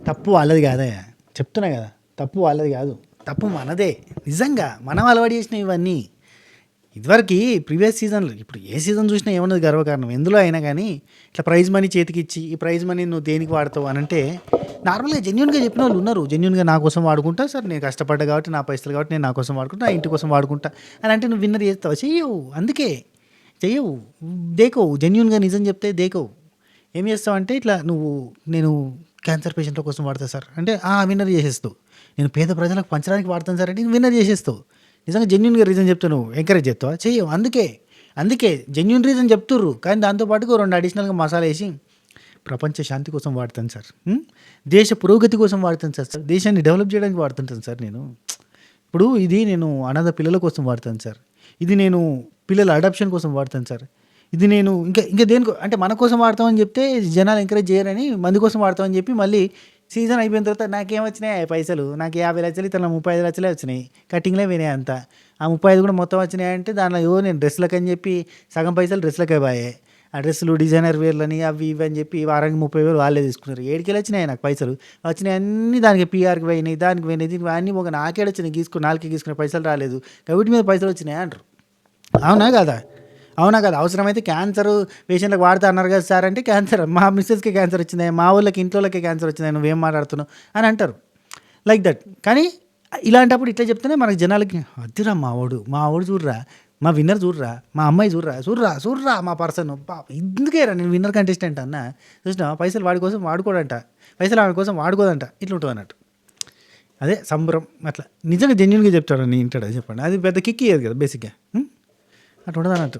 తప్పు వాళ్ళది కాదయ్యా, చెప్తున్నా కదా, తప్పు వాళ్ళది కాదు, తప్పు మనదే. నిజంగా మనం అలవాటు చేసిన ఇవన్నీ ఇదివరకు ప్రీవియస్ సీజన్లు. ఇప్పుడు ఏ సీజన్ చూసినా ఏమన్నది గర్వకారణం ఎందులో అయినా కానీ, ఇట్లా ప్రైజ్ మనీ చేతికి ఇచ్చి ఈ ప్రైజ్ మనీ నువ్వు దేనికి వాడతావు అని అంటే, నార్మల్గా జెన్యున్గా చెప్పిన వాళ్ళు ఉన్నారు. జెన్యున్గా నా కోసం వాడుకుంటా సార్, నేను కష్టపడ్డా కాబట్టి నా పైసలు కాబట్టి నేను నా కోసం వాడుకుంటా, నా ఇంటి కోసం వాడుకుంటా అని అంటే నువ్వు విన్నర్ చేస్తావు? చెయ్యవు. అందుకే చెయ్యవు. దేకవు. జెన్యున్గా నిజం చెప్తే దేకవు. ఏం చేస్తావు అంటే ఇట్లా నువ్వు, నేను క్యాన్సర్ పేషెంట్ల కోసం వాడతా సార్ అంటే విన్నర్ చేసేస్తావు. నేను పేద ప్రజలకు పంచడానికి వాడతాను సార్ అంటే విన్నర్ చేసేస్తావు. నిజంగా జెన్యున్గా రీజన్ చెప్తావు, నువ్వు ఎంకరేజ్ చేస్తావా? చెయ్యవు. అందుకే జెన్యున్ రీజన్ చెప్తుర్రు, కానీ దాంతోపాటుగా 2 అడిషనల్గా మసాలా వేసి ప్రపంచ శాంతి కోసం వాడతాను సార్, దేశ పురోగతి కోసం వాడతాను సార్, దేశాన్ని డెవలప్ చేయడానికి వాడుతుంటాను సార్ నేను. ఇప్పుడు ఇది నేను అనాథ పిల్లల కోసం వాడతాను సార్, ఇది నేను పిల్లల అడాప్షన్ కోసం వాడతాను సార్, ఇది నేను ఇంకా దేనికో అంటే మన కోసం వాడతామని చెప్తే జనాలు ఎంకరేజ్ చేయరని మంది కోసం వాడతామని చెప్పి మళ్ళీ సీజన్ అయిపోయిన తర్వాత నాకేం వచ్చినాయి పైసలు, నాకు 50 లక్షలు ఇతను 35 లక్షలే వచ్చినాయి, కటింగ్లే వినాయి అంతా. ఆ 35 కూడా మొత్తం వచ్చినాయి అంటే దానిలో నేను డ్రెస్లకు అని చెప్పి సగం పైసలు డ్రెస్లకే బాయే. ఆ డ్రెస్సులు డిజైనర్ వేర్లని అవి ఇవి అని చెప్పి వారానికి 30,000 వాళ్ళే తీసుకున్నారు. 7 వచ్చినాయి నాకు పైసలు. వచ్చినాయి అన్నీ దానికి పీఆర్కి పోయినాయి, దానికి పోయినాయి, దీనికి అన్నీ ఒక నాకేడు వచ్చినాయి, నాలుగు గీసుకునే పైసలు రాలేదు, కాబట్టి మీద పైసలు వచ్చినాయి అంటారు. అవునా కదా? అవసరమైతే క్యాన్సర్ పేషెంట్లకు వాడుతా అన్నారు కదా సార్ అంటే, క్యాన్సర్ మా మిస్సెస్కి క్యాన్సర్ వచ్చింది, మా వాళ్ళకి ఇంట్లోకి క్యాన్సర్ వచ్చింది, నువ్వేం మాట్లాడుతున్నావు అని అంటారు. Like that. కానీ ఇలాంటప్పుడు ఇట్లా చెప్తేనే మనకి జనాలకి అద్దురా మా వాడు చూడరా, మా విన్నర్ చూడరా, మా అమ్మాయి చూడరా మా పర్సన్ ఇందుకేరా నేను విన్నర్ కంటెస్టెంట్ అన్న. చూసినా పైసలు వాడి కోసం వాడుకోడంట, పైసలు ఆమె కోసం వాడుకోదంట, ఇట్లా ఉంటుంది అన్నట్టు. అదే సంబరం. అట్లా నిజంగా జెన్యున్గా చెప్తాడు నీ ఇంటాడు చెప్పండి, అది పెద్ద కిక్ ఇయ్యదు కదా బేసిక్గా. అట్లా ఉండదు అన్నట్టు.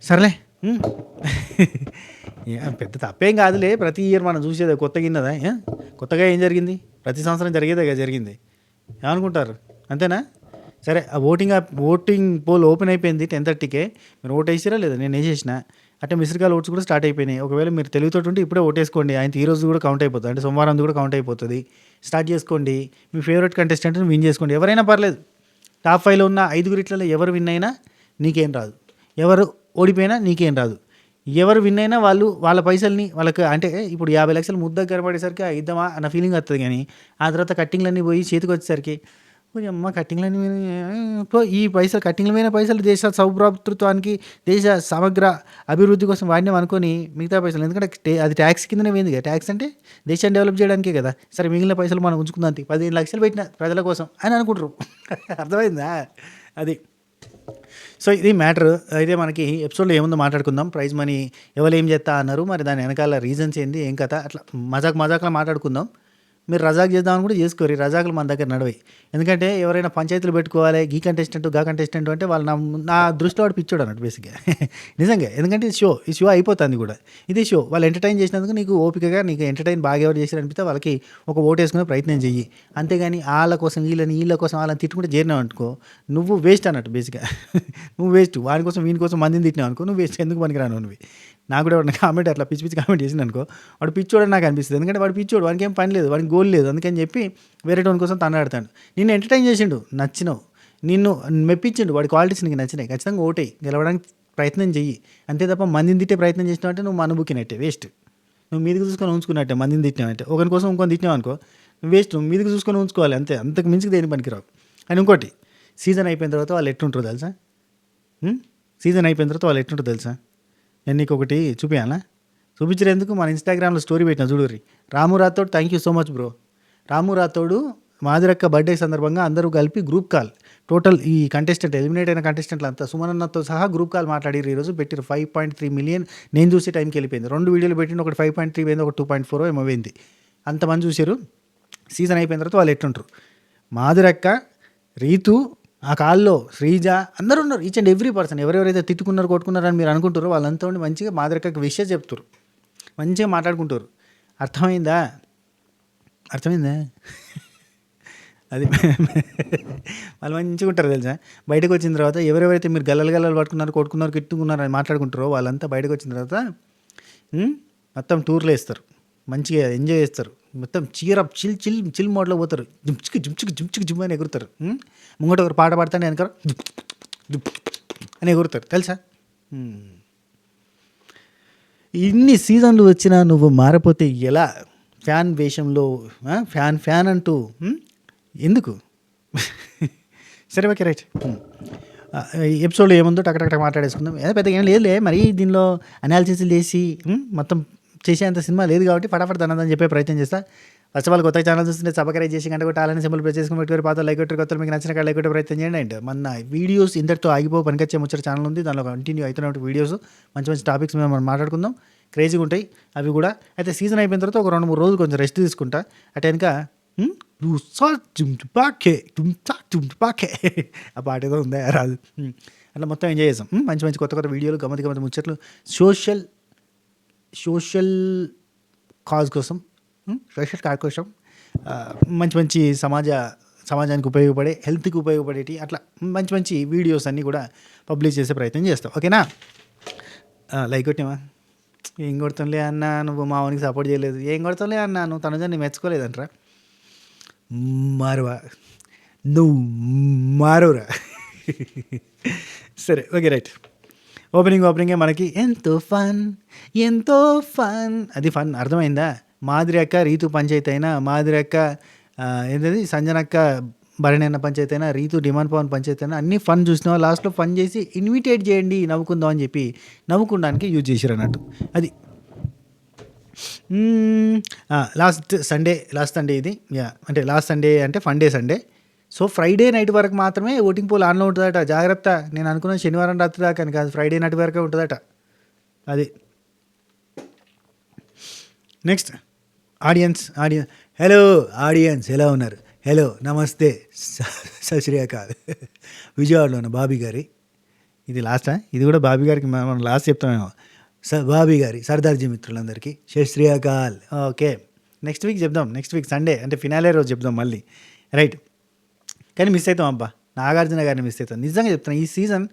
సర్లే, పెద్ద తప్పేం కాదులే. ప్రతి ఇయర్ మనం చూసేది కొత్తగా ఇన్నదా, కొత్తగా ఏం జరిగింది? ప్రతి సంవత్సరం జరిగేదే కదా జరిగింది. ఏమనుకుంటారు? అంతేనా? సరే, ఆ ఓటింగ్ పోల్ ఓపెన్ అయిపోయింది 10:30కే. మీరు ఓటు వేసిరా లేదా? నేను వేసేసిన. అంటే మిస్డ్ కాల్ ఓట్స్ కూడా స్టార్ట్ అయిపోయినాయి. ఒకవేళ మీరు తెలుగుతోటి ఉంటే ఇప్పుడే ఓటేసుకోండి, ఆయన ఈ రోజు కూడా కౌంట్ అయిపోతుంది, అంటే సోమవారం కూడా కౌంట్ అయిపోతుంది. స్టార్ట్ చేసుకోండి. మీ ఫేవరెట్ కంటెస్టెంట్ని విన్ చేసుకోండి, ఎవరైనా పర్లేదు. టాప్ 5లో ఉన్న 5 ఎవరు విన్ అయినా నీకేం రాదు, ఎవరు ఓడిపోయినా నీకేం రాదు. ఎవరు విన్ అయినా వాళ్ళ పైసల్ని వాళ్ళకి, అంటే ఇప్పుడు 50 లక్షలు ముద్దకు కనబడేసరికి ఇద్దామా అన్న ఫీలింగ్ వస్తుంది. కానీ ఆ తర్వాత కట్టింగ్లన్నీ పోయి చేతికి వచ్చేసరికి అమ్మ కట్టింగ్లన్నీ ఈ పైసలు కట్టింగ్ల మీద పైసలు దేశ సౌభ్రాతృత్వానికి, దేశ సమగ్ర అభివృద్ధి కోసం వాడినాం అనుకొని మిగతా పైసలు, ఎందుకంటే అది ట్యాక్స్ కిందనే పోయింది కదా. ట్యాక్స్ అంటే దేశాన్ని డెవలప్ చేయడానికే కదా. సరే మిగిలిన పైసలు మనం ఉంచుకుందాం, 15 లక్షలు పెట్టిన ప్రజల కోసం అని అనుకుంటారు. అర్థమైందా? అది. సో ఇది మ్యాటర్. అయితే మనకి ఎపిసోడ్లో ఏముందో మాట్లాడుకుందాం. ప్రైజ్ మనీ ఎవరు ఏం చేస్తా అన్నారు, మరి దాని వెనకాల రీజన్స్ ఏంది, ఏం కథ, అట్లా మజాక్లో మాట్లాడుకుందాం. మీరు రజాక్ చేద్దామని కూడా చేసుకోరు, రజాకులు మన దగ్గర నడవయి. ఎందుకంటే ఎవరైనా పంచాయతీలు పెట్టుకోవాలి, గా కంటెస్టెంట్ అంటే వాళ్ళు నా దృష్టిలో వాడు పిచ్చోడు అన్నట్టు బేసిక్గా. నిజంగా. ఎందుకంటే ఈ షో అయిపోతుంది కూడా, ఇది షో. వాళ్ళు ఎంటర్టైన్ చేసినందుకు నీకు ఓపికగా, నీకు ఎంటర్టైన్ బాగా ఎవరు చేశారు అనిపిస్తే వాళ్ళకి ఒక ఓటు వేసుకునే ప్రయత్నం చెయ్యి. అంతేగాని వాళ్ళ కోసం వీళ్ళ కోసం వాళ్ళని తిట్టుకుంటే చేరినావు అనుకో, నువ్వు వేస్ట్ అన్నట్టు బేసిక్గా. నువ్వు వేస్ట్. వాడి కోసం వీని కోసం మందిని తిట్టినావు అనుకో, నువ్వు వేస్ట్. ఎందుకు పనికిరాను నువ్వు. నాకు కూడా వాడిని కామెంట్ అట్లా పిచ్చి కామెంట్ చేసింది అనుకో, వాడు పిచ్చోడని నాకు అనిపిస్తుంది. ఎందుకంటే వాడు పిచ్చోడు, వాడికి ఏం పని లేదు, వాడికి గోల్ లేదు, అందుకని చెప్పి వేరే టోన్ కోసం తన్నాడుతాడు. నిన్ను ఎంటర్టైన్ చేసిండు, నచ్చినావు, నిన్ను మెప్పించిండు, వాడి క్వాలిటీస్ నీకు నచ్చినాయి, ఖచ్చితంగా ఓటేయి, గెలవడానికి ప్రయత్నం చెయ్యి. అంతే తప్ప మందిని తిట్టే ప్రయత్నం చేసినావు అంటే నువ్వు అనుభూకినట్టే, వేస్ట్. నువ్వు మీదికి చూసుకొని ఉంచుకున్నట్టే. మందిని తిట్టినావంటే, ఒకరి కోసం ఇంకొని తిట్టినావు అనుకో, వేస్ట్. నువ్వు మీదికి చూసుకొని ఉంచుకోవాలి అంతే, అంతకు మించికి దేని పనికిరావు. అని ఇంకోటి, సీజన్ అయిపోయిన తర్వాత వాళ్ళు ఎట్లుంటారో తెలుసా? నేను నీకు ఒకటి చూపించాలా? చూపించలేందుకు మన ఇన్స్టాగ్రామ్లో స్టోరీ పెట్టిన చూడుర్రి. Ramu Rathod, thank you so much bro. Ramu Rathod మాదిరక్క బర్త్డే సందర్భంగా అందరూ కలిపి గ్రూప్ కాల్, టోటల్ ఈ కంటెస్టెంట్ ఎలిమినేట్ అయిన కంటెస్టెంట్లు అంతా సుమనన్నతో సహా గ్రూప్ కాల్ మాట్లాడిరు. ఈరోజు పెట్టిరు 5.3 మిలియన్. నేను చూసే టైంకి వెళ్ళిపోయింది. 2 వీడియోలు పెట్టిన, ఒకటి 5.3 పోయింది, ఒకటి 2.4 ఏమో పోయింది. అంతమంది చూసారు. సీజన్ అయిపోయిన తర్వాత వాళ్ళు ఎట్లుంటారు, మాదిరక్క, రీతు, ఆ కాల్లో శ్రీజ, అందరూ ఉన్నారు. ఈచ్ అండ్ ఎవ్రీ పర్సన్ ఎవరెవరైతే తిట్టుకున్నారు కొట్టుకున్నారు అని మీరు అనుకుంటారో వాళ్ళంతా ఉండి మంచిగా మాదిరక్కకి విషయం చెప్తారు, మంచిగా మాట్లాడుకుంటారు. అర్థమైందా? అది వాళ్ళు మంచిగా ఉంటారు తెలుసా. బయటకు వచ్చిన తర్వాత ఎవరెవరైతే మీరు గల్లలు పట్టుకున్నారు, కొట్టుకున్నారు, కిట్టుకున్నారు అని మాట్లాడుకుంటారో వాళ్ళంతా బయటకు వచ్చిన తర్వాత మొత్తం టూర్లు వేస్తారు, మంచిగా ఎంజాయ్ చేస్తారు, మొత్తం చీరప్ చిల్ మోడ్లో పోతారు, జుమ్చుకి జుమ్ అని ఎగురుతారు. ముంగట ఒకరు పాట పాడతాను వెనక అని ఎగురుతారు తెలుసా. ఇన్ని సీజన్లు వచ్చినా నువ్వు మారిపోతే ఎలా? ఫ్యాన్ వేషంలో ఫ్యాన్ అంటూ ఎందుకు? సరే ఓకే రైట్. ఎపిసోడ్లో ఏముందో టక్ మాట్లాడేసుకుందాం. ఏదో పెద్దగా ఏం లేదులే, మరి దీనిలో అనాలిసిస్లు చేసి మొత్తం చేసేంత సినిమా లేదు కాబట్టి ఫటాఫట్ తనదని చెప్పే ప్రయత్నం చేస్తా. ఫస్ట్ ఆఫ్ ఆల్ కొత్త ఛానల్ చూస్తుంటే సబ్స్క్రైబ్ చేసి గంట కొట్టి అలానే సింబల్ ప్రెస్ చేసుకుని పెట్టుకుని పాత లైక్ కొట్టి కొత్తలు మీకు నచ్చిన కాడ లైక్ కొట్టే ప్రయత్నం చేయండి. అండ్ మన వీడియోస్ ఇంతటితో ఆగిపో పనికొచ్చే ముచ్చట ఛానల్ ఉంది, దానిలో కంటిన్యూ అవుతున్న వీడియోస్ మంచి మంచి టాపిక్స్ మీద మనం మాట్లాడుకుందాం. క్రేజీగా ఉంటాయి అవి కూడా. అయితే సీజన్ అయిపోయిన తర్వాత ఒక 2-3 రోజులు కొంచెం రెస్ట్ తీసుకుంటా. అటు వెనుక ఆ పాట ఏదో ఉందా రాదు, అట్లా మొత్తం ఎంజాయ్ చేసాం. మంచి మంచి కొత్త కొత్త వీడియోలు, గమ్మతి ముచ్చట్లు, సోషల్ కాజ్ కోసం, మంచి మంచి సమాజానికి ఉపయోగపడే, హెల్త్కి ఉపయోగపడేటి అట్లా మంచి మంచి వీడియోస్ అన్నీ కూడా పబ్లిష్ చేసే ప్రయత్నం చేస్తాం. ఓకేనా? లైక్ కొట్టామా? ఏం కొడతాంలే అన్న, నువ్వు మావానికి సపోర్ట్ చేయలేదు. ఏం కొడతాంలే అన్న, నువ్వు తనుజాన్ని మెచ్చుకోలేదంటరా. నువ్వు మారురా. సరే ఓకే రైట్. ఓపెనింగే మనకి ఎంతో ఫన్ అది ఫన్ అర్థమైందా? మాదిరి అక్క రీతు పంచాయతీ అయినా, మాదిరి అక్క ఏంటది సంజనక్క భరణ్యన్న పంచాయతీ అయినా, రీతు డిమాండ్ పవన్ పంచాయతీ అయినా అన్నీ ఫన్ చూసినా లాస్ట్లో ఫన్ చేసి ఇన్విటేట్ చేయండి నవ్వుకుందాం అని చెప్పి నవ్వుకోవడానికి యూజ్ చేసారు అన్నట్టు. అది లాస్ట్ సండే ఇది. అంటే లాస్ట్ సండే అంటే సండే. సో ఫ్రైడే నైట్ వరకు మాత్రమే ఓటింగ్ పోల్ ఆన్లో ఉంటుందట. జాగ్రత్త, నేను అనుకున్నాను శనివారం రాత్రి దాకా అని కాదు, ఫ్రైడే నైట్ వరకే ఉంటుందట. అది నెక్స్ట్ ఆడియన్స్. హలో ఆడియన్స్, ఎలా ఉన్నారు? హలో నమస్తే, సత్ శ్రీ అకాల్. విజయవాడలో ఉన్న బాబీ గారి ఇది లాస్టా? ఇది కూడా బాబీ గారికి మనం లాస్ట్ చెప్తామేమో. బాబీ గారి సర్దార్జీ మిత్రులందరికీ సత్ శ్రీ అకాల్. ఓకే, నెక్స్ట్ వీక్ చెప్దాం. నెక్స్ట్ వీక్ సండే అంటే ఫినాలే రోజు చెప్దాం మళ్ళీ. రైట్. కానీ మిస్ అవుతాం అబ్బా, నాగార్జున గారిని మిస్ అవుతాం. నిజంగా చెప్తాను, ఈ సీజన్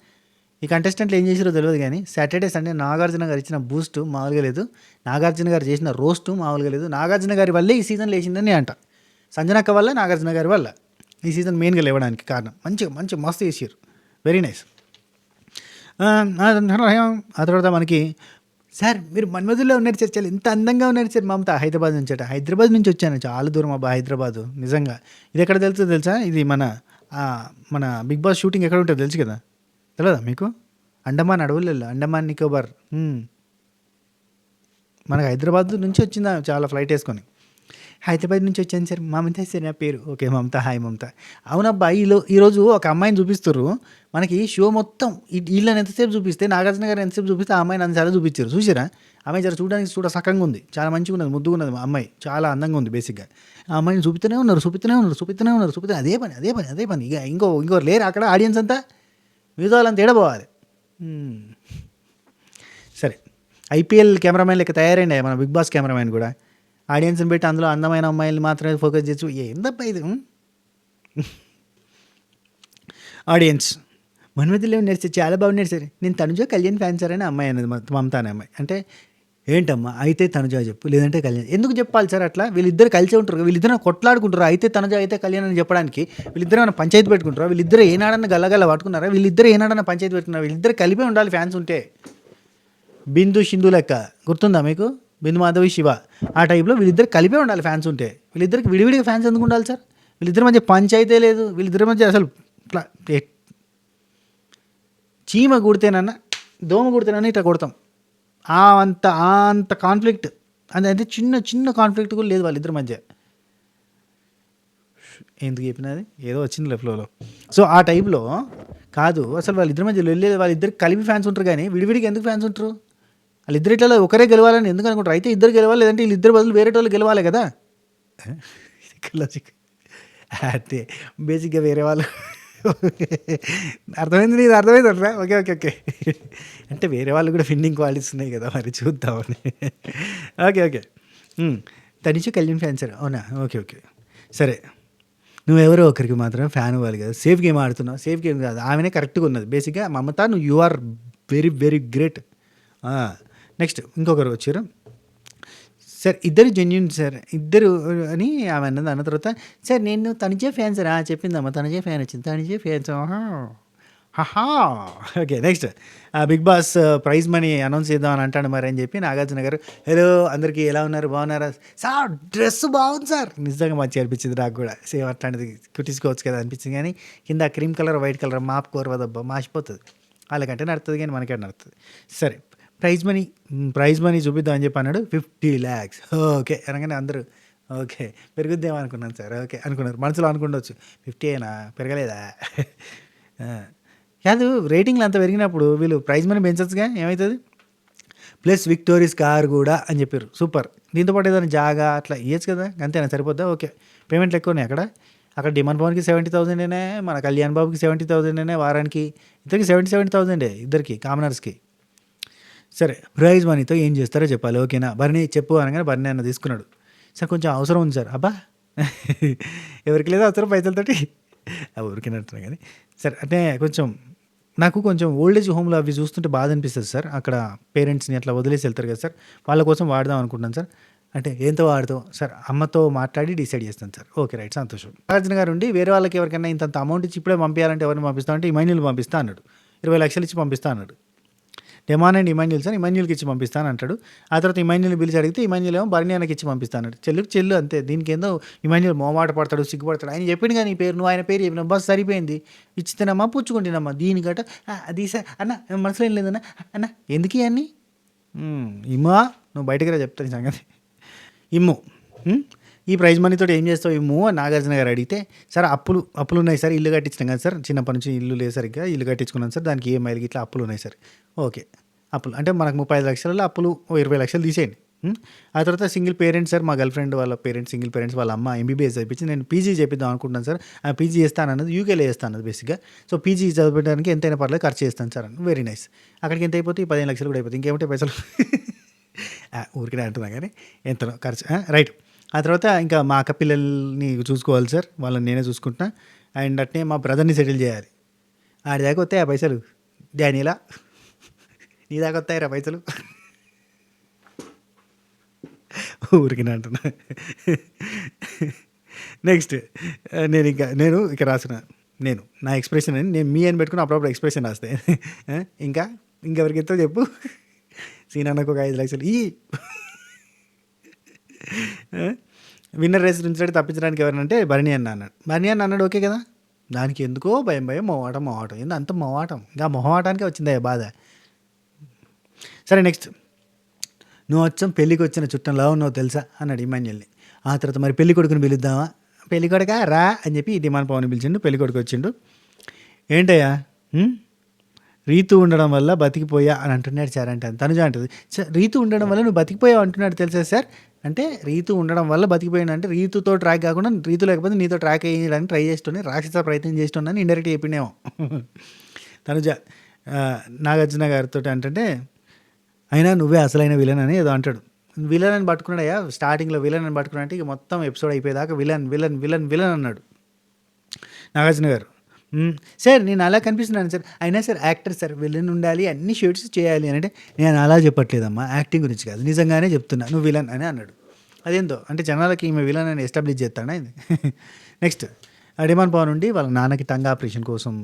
ఈ కంటెస్టెంట్లు ఏం చేసారో తెలియదు కానీ సాటర్డే సండే నాగార్జున గారు ఇచ్చిన బూస్ట్ మామూలుగా లేదు, నాగార్జున గారు చేసిన రోస్టు మామూలుగా లేదు. నాగార్జున గారి వల్లే ఈ సీజన్ లేచిందని అంట. సంజనక్క వల్ల, నాగార్జున గారి వల్ల ఈ సీజన్ మెయిన్గా లేవడానికి కారణం. మంచి మస్తు చేసారు, వెరీ నైస్. ఆ తర్వాత మనకి సార్ మీరు మన్మధుల్లో ఉన్నారు సార్, చాలా ఎంత అందంగా ఉన్నారు సార్. మమత హైదరాబాద్ నుంచి హైదరాబాద్ నుంచి వచ్చాను, చాలా దూరం అబ్బా హైదరాబాదు. నిజంగా ఇది ఎక్కడ తెలుసా? ఇది మన బిగ్ బాస్ షూటింగ్ ఎక్కడ ఉంటుందో తెలుసు కదా, తెలియదా మీకు? అండమాన్ అడవులలో, అండమాన్ నికోబార్. మనకు హైదరాబాద్ నుంచి వచ్చిందా చాలా ఫ్లైట్ వేసుకొని. హైదరాబాద్ నుంచి వచ్చాను సార్, మమత సార్ నా పేరు. ఓకే మమత, హాయ్ మమత. అవునబ్బా, ఈరోజు ఒక అమ్మాయిని చూపిస్తారు మనకి. షో మొత్తం వీళ్ళని ఎంతసేపు చూపిస్తే, నాగార్జున గారు ఎంతసేపు చూపిస్తే ఆ అమ్మాయిని అంతసారి చూపించారు. చూసారా? అమ్మాయి జర చూడడానికి సకంగా ఉంది, చాలా మంచిగా ఉన్నది, ముద్దుగా ఉన్నది అమ్మాయి, చాలా అందంగా ఉంది. బేసిక్గా ఆ అమ్మాయిని చూపిస్తూనే ఉన్నారు. అదే పని. ఇక ఇంకోరు లేరు అక్కడ ఆడియన్స్ అంతా, మిగతా వాళ్ళంతా ఏడబోవాలి. సరే, ఐపీఎల్ కెమెరామెన్ లెక్క తయారైంది మన బిగ్ బాస్ కెమెరామెన్ కూడా. ఆడియన్స్ని పెట్టి అందులో అందమైన అమ్మాయిలు మాత్రమే ఫోకస్ చేసి ఏందబ్బా ఇది. ఆడియన్స్ మన్మధుల్లో ఉన్నారు సార్, చాలా బాగున్నారు సార్, నేను తనుజ కళ్యాణ్ ఫ్యాన్ సార్ అని అమ్మాయి అనేది, మమత అనే అమ్మాయి. అంటే ఏంటమ్మా, అయితే తనుజ చెప్పు, లేదంటే కళ్యాణ్. ఎందుకు చెప్పాలి సార్ అట్లా? వీళ్ళిద్దరు కలిసే ఉంటారు, వీళ్ళిద్దరు కొట్లాడుకుంటారు. అయితే తనుజ అయితే కళ్యాణ్ అని చెప్పడానికి వీళ్ళిద్దరు ఏమైనా పంచాయతీ పెట్టుకుంటారా? వీళ్ళిద్దరు ఏనాడన్నా గల్లగల్ల పట్టుకున్నారా? వీళ్ళిద్దరు ఏనాడన్నా పంచాయతీ పెట్టుకున్నారా? వీళ్ళిద్దరు కలిపే ఉండాలి ఫ్యాన్స్ ఉంటే. బిందు సింధు లెక్క గుర్తుందా మీకు? బిందు మాధవి శివ ఆ టైప్లో వీళ్ళిద్దరు కలిపే ఉండాలి ఫ్యాన్స్ ఉంటే. వీళ్ళిద్దరికి విడివిడిగా ఫ్యాన్స్ ఎందుకు ఉండాలి సార్? వీళ్ళిద్దరి మధ్య పంచాయితే లేదు, వీళ్ళిద్దరి మధ్య అసలు చీమ కుడితేనన్నా దోమ కుడితేనన్నా ఇట్లా కొడతాం. అంత కాన్ఫ్లిక్ట్ అంటే చిన్న కాన్ఫ్లిక్ట్ కూడా లేదు వాళ్ళిద్దరి మధ్య. ఎందుకు చెప్పినది ఏదో వచ్చింది ఫ్లోలో. సో ఆ టైప్లో కాదు అసలు వాళ్ళిద్దరి మధ్య వెళ్ళేది. వాళ్ళిద్దరికి కలిపి ఫ్యాన్స్ ఉంటారు కానీ విడివిడికి ఎందుకు ఫ్యాన్స్ ఉంటారు? వాళ్ళిద్దరిలో ఒకరే గెలవాలని ఎందుకు అనుకుంటారు? అయితే ఇద్దరు గెలవాలి, లేదంటే వీళ్ళిద్దరు బదులు వేరే వాళ్ళు గెలవాలి కదా. లాజిక్ అంటే బేసిక్గా వేరే వాళ్ళు అర్థమైంది, నీది అర్థమైంది అంటారా? ఓకే అంటే వేరే వాళ్ళు కూడా ఫిన్నింగ్ క్వాలిటీస్ ఉన్నాయి కదా, మరి చూద్దామని. ఓకే తనిషు కళ్యాణ్ ఫ్యాన్ సార్, అవునా? ఓకే సరే, నువ్వెవరో ఒకరికి మాత్రం ఫ్యాన్ అవ్వాలి కదా. సేఫ్ గేమ్ ఆడుతున్నావు, సేఫ్ గేమ్ కాదు, ఆమెనే కరెక్ట్గా ఉన్నది. బేసిక్గా మమత నువ్వు you are very great. Next ఇంకొకరు వచ్చారు సార్, ఇద్దరు జెన్యున్ సార్, ఇద్దరు అని ఆమె అన్న తర్వాత సార్ నేను తనిజే ఫ్యాన్ సార్ చెప్పిందమ్మ, తనిజే ఫ్యాన్ వచ్చింది, తనిజే ఫ్యాన్స్ హహా! Okay. Next Big Boss prize money announce చేద్దామని అంటాడు మరి అని చెప్పి నాగార్జున గారు, హలో అందరికీ ఎలా ఉన్నారు? బాగున్నారా? సార్ డ్రెస్ బాగుంది సార్. నిజంగా మంచిగా అనిపించింది నాకు కూడా. సేమ్ అట్లాంటిది కుట్టించుకోవచ్చు కదా అనిపించింది కానీ, కింద క్రీమ్ కలర్, వైట్ కలర్ మాపుకోరు కదబ్బా మాసిపోతుంది. వాళ్ళకంటే నడుతుంది కానీ మనకే నడుతుంది. సరే ప్రైజ్ మనీ చూపిద్దాం అని చెప్పి అన్నాడు. 50 lakhs ఓకే అనగానే అందరూ ఓకే పెరుగుద్దేమో అనుకున్నాను సార్. ఓకే అనుకున్నారు. మనసులో అనుకుండొచ్చు 50 అయినా పెరగలేదా? ఆ! కాదు రేటింగ్‌లు అంత పెరిగినప్పుడు వీళ్ళు ప్రైజ్ మనీ పెంచొచ్చుగా ఏమైతది? ప్లస్ విక్టోరీస్ కార్ గూడా అని చెప్పిర్రు. సూపర్. దీంతో పాటు ఏదైనా జాగా అట్లా ఇయ్యొచ్చు కదా! అంతేనా సరిపోద్దా? ఓకే. పేమెంట్లు ఎక్కువున్నాయి అక్కడ. అక్కడ డిమాండ్ పవన్‌కి 70,000 మన కళ్యాణ్ బాబుకి 70,000 వారానికి. ఇద్దరికి 70,000 ఇద్దరికి కామనర్స్‌కి. సరే ప్రైజ్ మనీతో ఏం చేస్తారో చెప్పాలి. ఓకేనా? భరణి చెప్పు అనగానే భరణి అన్న తీసుకున్నాడు. సార్ కొంచెం అవసరం ఉంది సార్. అబ్బా! ఎవరికి లేదు అవసరం పైసలతోటి. ఊరికేనే అంటున్నా గానీ. సరే అంటే నాకు కొంచెం ఓల్డ్ ఏజ్ హోమ్‌లో అవి చూస్తుంటే బాధ అనిపిస్తది సార్. అక్కడ పేరెంట్స్‌ని అట్లా వదిలేసి వెళ్తారు కదా సార్. వాళ్ళ కోసం వాడదాం అనుకుంటున్నాను సార్. అంటే ఎంతో వాడతావు? సార్ అమ్మతో మాట్లాడి డిసైడ్ చేస్తాను సార్. ఓకే. రైట్ సంతోషం. నాగార్జున గారు ఉండి వేరే వాళ్ళకి ఎవరికైనా ఇంతంత అమౌంట్ ఇచ్చి ఇప్పుడే పంపియాలంటే ఎవరిని పంపిస్తావు అంటే ఇమాన్యుల్‌ని పంపిస్తా అన్నాడు. 20 లక్షలు ఇచ్చి పంపిస్తా అన్నాడు. డెమాన్ అండ్ ఇమాన్యుల్ సార్ ఇమాన్యుల్‌కి ఇచ్చి పంపిస్తాను అంటాడు. ఆ తర్వాత ఇమాన్యుల్‌ని పిలిచి అడిగితే ఇమాన్యుల్ ఏమో భరణి అన్నకి ఇచ్చి పంపిస్తా అన్నాడు. చెల్లుకి చెల్లు అంతే. దీనికేందో ఇమాన్యుల్ మొహమాట పడతాడు, సిగ్గుపడతాడు. ఆయన చెప్పిండు కదా నీ పేరు, నువ్వు ఆయన పేరు చెప్పినావు బస్ సరిపోయింది. ఇచ్చితేనమ్మా పుచ్చుకుంటేనమ్మా దీనికట అది సార్ అన్న మనసులో ఏం లేదన్న అన్న ఎందుకు ఇవన్నీ ఇమ్మా నువ్వు బయటకు రా చెప్తాను ఈ సంగతి. ఇమ్ము ఈ ప్రైజ్ మనీతో ఏం చేస్తావు ఇమ్ము అని నాగార్జున గారు అడిగితే, సార్ అప్పులు ఉన్నాయి సార్, ఇల్లు కట్టించినాం కదా సార్, చిన్నప్పటి నుంచి ఇల్లు లేదు సరిగ్గా, ఇల్లు కట్టించుకున్నాను సార్, దానికి ఈఎంఐలకి ఇట్లా అప్పులు ఉన్నాయి సార్. ఓకే అప్పులు అంటే మనకు 35 లక్షలలో అప్పులు 20 లక్షలు తీసేయండి. ఆ తర్వాత సింగిల్ పేరెంట్స్ సార్, మా గర్ల్ ఫ్రెండ్ వాళ్ళ పేరెంట్స్ సింగిల్ పేరెంట్స్ వాళ్ళ అమ్మ ఎంబీబీఎస్ చదివించి నేను పీజీ చేపిద్దాం అనుకుంటున్నాను సార్. ఆ పీజీ చేస్తాను అన్నది యూకేలో చేస్తాను అన్నది బేసిక్గా. సో పీజీ చదివించడానికి ఎంతైనా పర్లేదు ఖర్చు చేస్తాను సార్ అని. Very nice. అక్కడికి ఎంత అయిపోతే 15 లక్షలు కూడా అయిపోతుంది. ఇంకేమంటే పైసలు ఊరికే అంటున్నా కానీ ఎంతనో ఖర్చు రైట్. ఆ తర్వాత ఇంకా మా అక్క పిల్లల్ని చూసుకోవాలి సార్, వాళ్ళని నేనే చూసుకుంటున్నా. అండ్ అట్నే మా బ్రదర్ని సెటిల్ చేయాలి. ఆడి దాకా వస్తాయి ఆ పైసలు డానీలా, నీ దాకా వస్తాయిరా పైసలు. ఊరికినే అంటున్నా. నెక్స్ట్ నేను ఇక రాసిన నా ఎక్స్ప్రెషన్ అని నేను మీ అని పెట్టుకుని అప్పుడప్పుడు ఎక్స్ప్రెషన్ రాస్తాయి. ఇంకెవరికి ఎంతో చెప్పు. సీనాన్నకు ఒక 5 లక్షలు ఈ విన్నర్ రేస్ నుంచి తప్పించడానికి ఎవరినంటే భరణి అన్న అన్నాడు. భరణి అన్న అన్నాడు ఓకే కదా. దానికి ఎందుకో భయం మొహమాటం ఏంది అంత మొహమాటం, ఇంకా మొహమాటానికే వచ్చిందా బాధ. సరే నెక్స్ట్, నువ్వు వచ్చాం పెళ్ళికి వచ్చిన చుట్టంలా ఉన్నావు తెలుసా అన్నాడు ఇమాన్యుల్ని. ఆ తర్వాత మరి పెళ్లి కొడుకుని పిలుద్దామా, పెళ్లి కొడుక రా అని చెప్పి డిమాండ్ పవన్ పిలిచిండు. పెళ్లి కొడుకు వచ్చిండు. ఏంటయ్యా రీతు ఉండడం వల్ల బతికిపోయా అని అంటున్నాడు సార్. అంటే తనుజ అంటుంది సార్ రీతు ఉండడం వల్ల నువ్వు బతికిపోయావు అంటున్నాడు తెలుసా సార్. అంటే రీతు ఉండడం వల్ల బతికిపోయాను అంటే రీతుతో ట్రాక్ కాకుండా రీతు లేకపోతే నీతో ట్రాక్ వేయడానికి ట్రై చేస్తుండే, రాక్షస ప్రయత్నం చేస్తున్నాను ఇండైరెక్ట్ చెప్పినేమో తనుజ నాగార్జున గారితో. అంటే అయినా నువ్వే అసలైన విలన్ అని ఏదో అంటాడు. విలన్ అని పట్టుకున్నాడయ్యా స్టార్టింగ్లో, విలన్ అని పట్టుకున్నట్టు ఇక మొత్తం ఎపిసోడ్ అయిపోయేదాకా విలన్ విలన్ విలన్ విలన్ అన్నాడు నాగార్జున గారు. సార్ నేను అలా కనిపిస్తున్నాను సార్, అయినా సార్ యాక్టర్ సార్, విలన్ ఉండాలి అన్ని షేడ్స్ చేయాలి అని. అంటే నేను అలా చెప్పట్లేదమ్మా, యాక్టింగ్ గురించి కాదు, నిజంగానే చెప్తున్నా నువ్వు విలన్ అని అన్నాడు. అదేందో అంటే జనాలకి ఈమె విలన్ అని ఎస్టాబ్లిష్ చేస్తాడా ఇది. నెక్స్ట్ డిమాండ్ పవన్ నుండి వాళ్ళ నాన్నకి టంగ్ ఆపరేషన్ కోసం,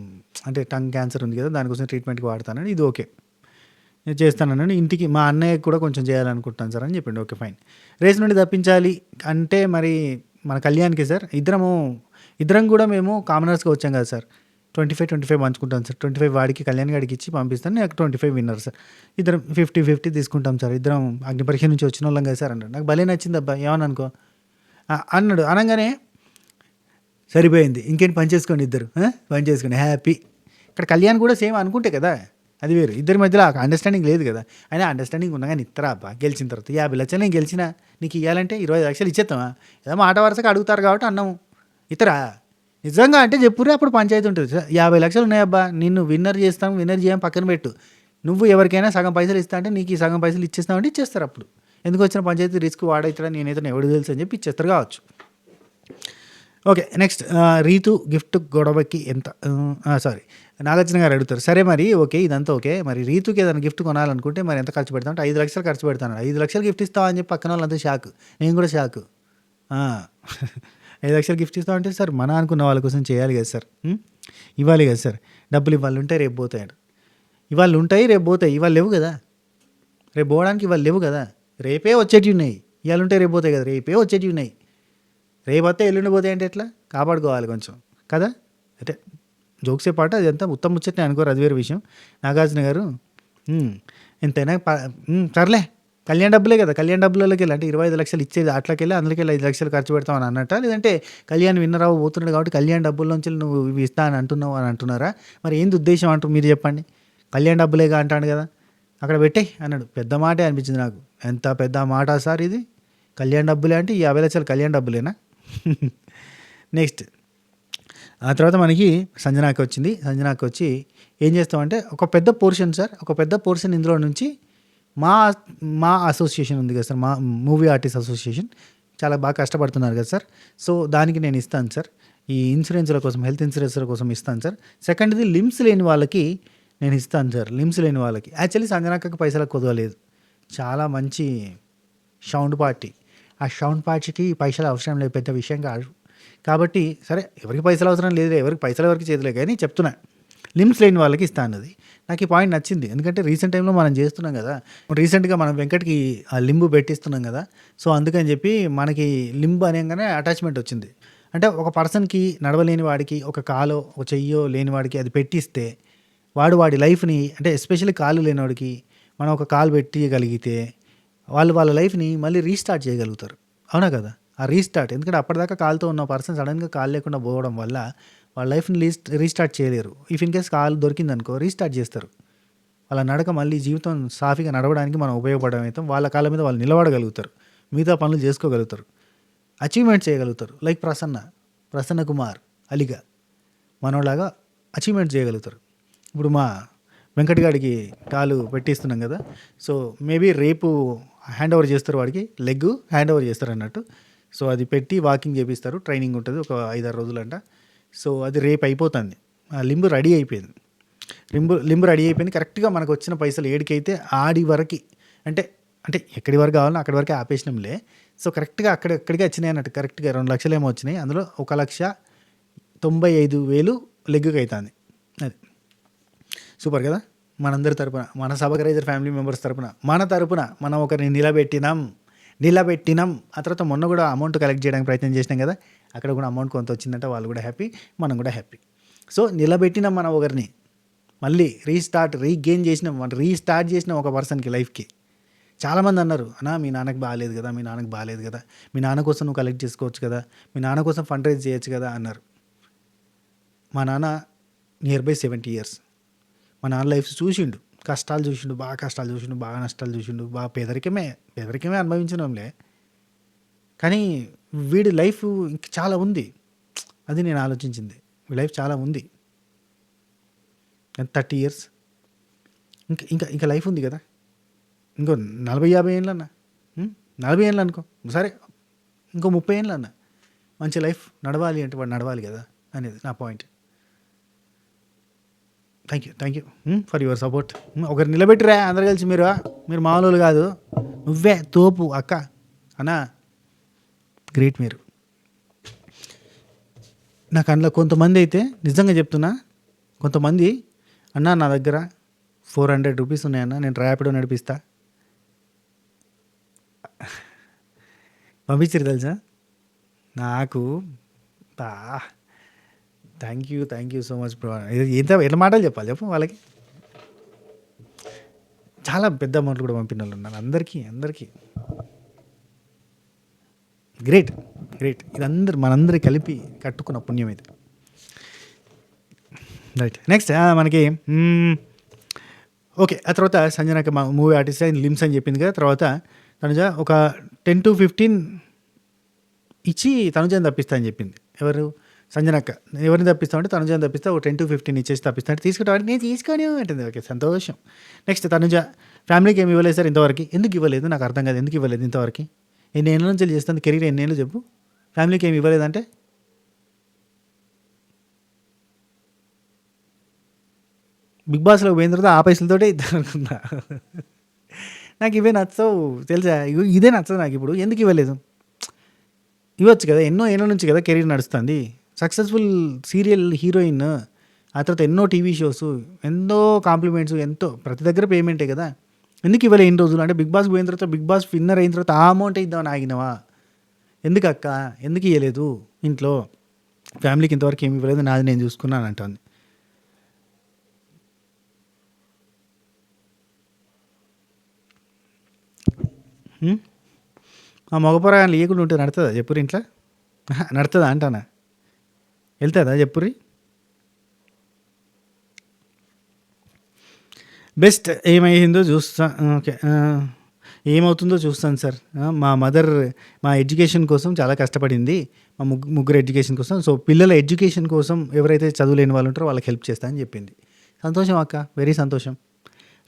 అంటే టంగ్ క్యాన్సర్ ఉంది కదా దానికోసం ట్రీట్మెంట్కి వాడతానని, ఇది ఓకే నేను చేస్తానని. ఇంటికి మా అన్నయ్య కూడా కొంచెం చేయాలనుకుంటాను సార్ అని చెప్పిండు. Okay fine. రేస్ నుండి తప్పించాలి అంటే మరి మన కళ్యాణ్కి సార్ ఇద్దరం కూడా మేము కామనర్స్గా వచ్చాం కదా సార్, 25 పంచుకుంటాం సార్. 25 వాడికి కళ్యాణ్ గాడికి ఇచ్చి పంపిస్తాను, నాకు 25 విన్నర్ సార్. ఇద్దరం 50-50 తీసుకుంటాం సార్, ఇద్దరం అగ్ని పరీక్ష నుంచి వచ్చిన వాళ్ళం కదా సార్ అన్నాడు. నాకు భలే నచ్చింది అబ్బా, ఏమని అనుకో అన్నాడు. అనగానే సరిపోయింది, ఇంకేంటి పని చేసుకోండి ఇద్దరు, పని చేసుకోండి హ్యాపీ. ఇక్కడ కళ్యాణ్ కూడా సేమ్ అనుకుంటే కదా, అది వేరు. ఇద్దరి మధ్యలో అండర్స్టాండింగ్ లేదు కదా. అయినా అండర్స్టాండింగ్ ఉన్నా కానీ ఇత్తరా అబ్బా, గెలిచిన తర్వాత 50 లక్షలు నేను గెలిచిన నీకు ఇవ్వాలంటే 20 లక్షలు ఇచ్చేస్తామా, ఏదో మాట వరుసగా అడుగుతారు కాబట్టి అన్నాము. ఇతరా నిజంగా అంటే చెప్పురే, అప్పుడు పంచాయతీ ఉంటుంది. 50 లక్షలు ఉన్నాయబ్బా, నిన్ను విన్నర్ చేయడం పక్కన పెట్టు, నువ్వు ఎవరికైనా సగం పైసలు ఇస్తా అంటే నీకు ఈ సగం పైసలు ఇచ్చేస్తామంటే ఇచ్చేస్తారు. అప్పుడు ఎందుకు వచ్చిన పంచాయతీ రిస్క్ వాడైతే నేనైతే ఎవడు తెలుసు అని చెప్పి ఇచ్చేస్తారు కావచ్చు. ఓకే నెక్స్ట్, రీతు గిఫ్ట్ గొడవకి ఎంత, సారీ నాగార్జున గారు అడుగుతారు. సరే మరి ఓకే ఇదంతా ఓకే, మరి రీతుకి ఏదైనా గిఫ్ట్ కొనాలనుకుంటే మరి ఎంత ఖర్చు పెడతాం అంటే 5 లక్షలు ఖర్చు పెడతాను. 5 లక్షలు గిఫ్ట్ ఇస్తావా అని చెప్పి పక్కన వాళ్ళంతా షాక్, నేను కూడా షాక్. 5 లక్షలు గిఫ్ట్ ఇస్తామంటే సార్ మన అనుకున్న వాళ్ళ కోసం చేయాలి కదా సార్. ఇవ్వాలి కదా సార్, డబ్బులు ఇవాళ ఉంటాయి రేపు పోతాయి, ఇవాళ ఉంటాయి రేపు పోతాయి, ఇవాళ లేవు కదా, రేపు పోవడానికి ఇవాళ లేవు కదా, రేపే వచ్చేటివి ఉన్నాయి, ఇవాళ ఉంటాయి రేపు పోతాయి కదా, రేపే వచ్చేటివి ఉన్నాయి, రేపు వస్తే ఎల్లుండి పోతాయి అంటే ఎట్లా, కాపాడుకోవాలి కొంచెం కదా. అయితే జోక్సే పాట అదంతా ఉత్తమ ముచ్చట్నే అనుకోరు, అది వేరే విషయం. నాగార్జున గారు ఎంతైనా సర్లే కళ్యాణ్ డబ్బులే కదా, కళ్యాణ్ డబ్బులకి వెళ్ళి అంటే 25 లక్షలు ఇచ్చేది అట్లకి వెళ్ళి అందులోకి వెళ్ళి 5 లక్షలు ఖర్చు పెడతామని అన్నట్ట, లేదంటే కళ్యాణ్ విన్నరావు పోతున్నాడు కాబట్టి కళ్యాణ్ డబ్బుల్లోంచి నువ్వు ఇవి ఇస్తా అని అంటున్నావు అని అంటున్నారా, మరి ఏంది ఉద్దేశం అంటూ మీరు చెప్పండి. కళ్యాణ్ డబ్బులేగా అంటాడు కదా, అక్కడ పెట్టే అన్నాడు. పెద్ద మాటే అనిపించింది నాకు, ఎంత పెద్ద మాట సార్ ఇది, కళ్యాణ్ డబ్బులే అంటే ఈ 50 లక్షలు కళ్యాణ్ డబ్బులేనా. నెక్స్ట్ ఆ తర్వాత మనకి సంజనాకి వచ్చింది. సంజనాకి వచ్చి ఏం చేస్తామంటే ఒక పెద్ద పోర్షన్ సార్, ఒక పెద్ద పోర్షన్ ఇందులో నుంచి మా మా అసోసియేషన్ ఉంది కదా సార్, మా మూవీ ఆర్టిస్ట్ అసోసియేషన్ చాలా బాగా కష్టపడుతున్నారు కదా సార్, సో దానికి నేను ఇస్తాను సార్, ఈ ఇన్సూరెన్స్ల కోసం, హెల్త్ ఇన్సూరెన్స్ల కోసం ఇస్తాను సార్. సెకండ్ది లిమ్స్ లేని వాళ్ళకి నేను ఇస్తాను సార్, లిమ్స్ లేని వాళ్ళకి. యాక్చువల్లీ సంజనాకకి పైసలకు కుదవలేదు, చాలా మంచి సౌండ్ పార్టీ, ఆ సౌండ్ పార్టీకి పైసలు అవసరం లేదు, పెద్ద విషయం కాదు కాబట్టి సరే, ఎవరికి పైసలు అవసరం లేదు, ఎవరికి పైసలు ఎవరికి చేతులే, కానీ చెప్తున్నా లిమ్స్ లేని వాళ్ళకి ఇస్తా అన్నది. నాకు ఈ పాయింట్ నచ్చింది, ఎందుకంటే రీసెంట్ టైంలో మనం చేస్తున్నాం కదా, రీసెంట్గా మనం వెంకట్కి ఆ లింబు పెట్టిస్తున్నాం కదా, సో అందుకని చెప్పి మనకి లింబు అనేగానే అటాచ్మెంట్ వచ్చింది. అంటే ఒక పర్సన్కి నడవలేని వాడికి ఒక కాలో ఒక చెయ్యో లేని వాడికి అది పెట్టిస్తే వాడి లైఫ్ని, అంటే ఎస్పెషల్లీ కాలు లేనివాడికి మనం ఒక కాలు పెట్టగలిగితే వాళ్ళ లైఫ్ని మళ్ళీ రీస్టార్ట్ చేయగలుగుతారు, అవునా కదా. ఆ రీస్టార్ట్, ఎందుకంటే అప్పటిదాకా కాలుతో ఉన్న పర్సన్ సడన్గా కాలు లేకుండా పోవడం వల్ల వాళ్ళ లైఫ్ని రీస్టార్ట్ చేయలేరు. ఇఫ్ ఇన్ కేస్ కాలు దొరికిందనుకో రీస్టార్ట్ చేస్తారు, వాళ్ళ నడక మళ్ళీ జీవితం సాఫీగా నడవడానికి మనం ఉపయోగపడడం అయితే వాళ్ళ కాళ్ళ మీద వాళ్ళు నిలబడగలుగుతారు, మిగతా పనులు చేసుకోగలుగుతారు, అచీవ్మెంట్ చేయగలుగుతారు. లైక్ ప్రసన్న కుమార్ అలిగా మనోలాగా అచీవ్మెంట్ చేయగలుగుతారు. ఇప్పుడు మా వెంకటగాడికి కాలు పెట్టిస్తున్నాం కదా, సో మేబీ రేపు హ్యాండ్ ఓవర్ చేస్తారు, వాడికి లెగ్ హ్యాండ్ ఓవర్ చేస్తారు అన్నట్టు. సో అది పెట్టి వాకింగ్ చేపిస్తారు, ట్రైనింగ్ ఉంటుంది ఒక 5-6 రోజులంట. సో అది రేపు అయిపోతుంది, ఆ లింబు రెడీ అయిపోయింది, లింబు రెడీ అయిపోయింది. కరెక్ట్గా మనకు వచ్చిన పైసలు ఏడికైతే ఆడి వరకు, అంటే ఎక్కడి వరకు కావాలో అక్కడి వరకే ఆపేసినాంలే. సో కరెక్ట్గా అక్కడికే వచ్చినాయి అన్నట్టు, కరెక్ట్గా 2 లక్షలు ఏమో వచ్చినాయి, అందులో 1,95,000 లెగ్గుకి అవుతుంది. అది సూపర్ కదా. మనందరి తరపున, మన సబకరైజర్ ఫ్యామిలీ మెంబర్స్ తరపున, మన తరపున మనం ఒకరిని నిలబెట్టినాం. ఆ తర్వాత మొన్న కూడా అమౌంట్ కలెక్ట్ చేయడానికి ప్రయత్నం చేసినాం కదా, అక్కడ కూడా అమౌంట్ కొంత వచ్చిందంటే వాళ్ళు కూడా హ్యాపీ, మనం కూడా హ్యాపీ. సో నిలబెట్టినాం మనం ఒకరిని, మళ్ళీ రీగెయిన్ చేసినాం, రీస్టార్ట్ చేసినాం ఒక పర్సన్కి లైఫ్కి. చాలామంది అన్నారు, అన్నా మీ నాన్నకు బాగాలేదు కదా, మీ నాన్న కోసం నువ్వు కలెక్ట్ చేసుకోవచ్చు కదా, మీ నాన్న కోసం ఫండ్ రైజ్ చేయొచ్చు కదా అన్నారు. మా నాన్న నియర్ బై 70 years, మా నాన్న లైఫ్ చూసిండు, కష్టాలు చూసిండు, బాగా నష్టాలు చూసిండు, బాగా పేదరికమే అనుభవించినాంలే. కానీ వీడి లైఫ్ ఇంక చాలా ఉంది, అది నేను ఆలోచించింది, వీడి లైఫ్ చాలా ఉంది. 30 years ఇంకా లైఫ్ ఉంది కదా, ఇంకో 40-50 ఏళ్ళు అన్న, 40 ఏళ్ళు అనుకో సరే, ఇంకో 30 ఏళ్ళు అన్న, మంచి లైఫ్ నడవాలి అంటే వాడు నడవాలి కదా అనేది నా point. Thank you for your support. ఒకరు నిలబెట్టిరా అందరు కలిసి, మీరు మామూలు కాదు, నువ్వే తోపు అక్క అన్నా, గ్రేట్ మీరు. నాకు అందులో కొంతమంది అయితే నిజంగా చెప్తున్నా, కొంతమంది అన్నా నా దగ్గర 400 రూపీస్ ఉన్నాయన్నా, నేను ర్యాపిడో నడిపిస్తా పంపించారు తెలుసా నాకు. Thank you so much bro. ఎట్లా మాటలు చెప్పు వాళ్ళకి. చాలా పెద్ద అమౌంట్లు కూడా పంపిన వాళ్ళు ఉన్నారు, అందరికీ గ్రేట్. ఇది మనందరి కలిపి కట్టుకున్న పుణ్యం ఇది. రైట్, నెక్స్ట్ మనకి ఓకే. ఆ తర్వాత సంజనాకి మా మూవీ ఆర్టిస్ట్ లిమ్స్ అని చెప్పింది కదా, తర్వాత తనుజ ఒక 10 to 15 ఇచ్చి తనుజని తప్పిస్తా అని చెప్పింది. ఎవరు? సంజనక్క. ఎవరిని తప్పిస్తామంటే తనుజని తప్పిస్తా, ఒక 10 to 15 ఇచ్చేసి తప్పిస్తాను, తీసుకుంటాను, నేను తీసుకోని అంటుంది. ఓకే, సంతోషం. నెక్స్ట్ తనుజ ఫ్యామిలీకి ఏమి ఇవ్వలేదు సార్ ఇంతవరకు. ఎందుకు ఇవ్వలేదు నాకు అర్థం కాదు, ఎందుకు ఇవ్వలేదు ఇంతవరకు? ఎన్నేళ్ళ నుంచి చేస్తుంది కెరీర్, ఎన్నేళ్ళు చెప్పు. ఫ్యామిలీకి ఏమి ఇవ్వలేదంటే బిగ్ బాస్లో పోయిన తర్వాత ఆ పైసలతోటే ఇద్దాం అనుకున్నా. నాకు ఇవే నచ్చవు తెలుసా, ఇదే నచ్చదు నాకు ఇప్పుడు. ఎందుకు ఇవ్వలేదు? ఇవ్వచ్చు కదా, ఎన్నో ఏళ్ళ నుంచి కదా కెరీర్ నడుస్తుంది. సక్సెస్ఫుల్ సీరియల్ హీరోయిన్ ఆ తర్వాత ఎన్నో టీవీ షోస్, ఎన్నో కాంప్లిమెంట్స్, ఎంతో ప్రతి దగ్గర పేమెంటే కదా. ఎందుకు ఇవ్వలే ఇన్ని రోజులు? అంటే బిగ్ బాస్ పోయిన తర్వాత, బిగ్ బాస్ విన్నర్ అయిన తర్వాత ఆ అమౌంట్ ఇద్దామని ఆగినవా? ఎందుకు అక్క, ఎందుకు ఇవ్వలేదు? ఇంట్లో ఫ్యామిలీకి ఇంతవరకు ఏమి ఇవ్వలేదు, నాది నేను చూసుకున్నాను అంటుంది. ఆ మగపురాలు లేకుండా ఉంటే నడుతుందా చెప్పుర్రి ఇంట్లో? నడుతుందా అంటానా? వెళ్తుందా చెప్పుర్రి? బెస్ట్ ఏమైందో చూస్తా. ఓకే. ఏమవుతుందో చూస్తాను సార్. మా మదర్ మా ఎడ్యుకేషన్ కోసం చాలా కష్టపడింది. మా ముగ్గురు ఎడ్యుకేషన్ కోసం. సో పిల్లల ఎడ్యుకేషన్ కోసం ఎవరైతే చదువులేని వాళ్ళు ఉంటారో వాళ్ళకి హెల్ప్ చేస్తా అని చెప్పింది. సంతోషం అక్క, వెరీ సంతోషం.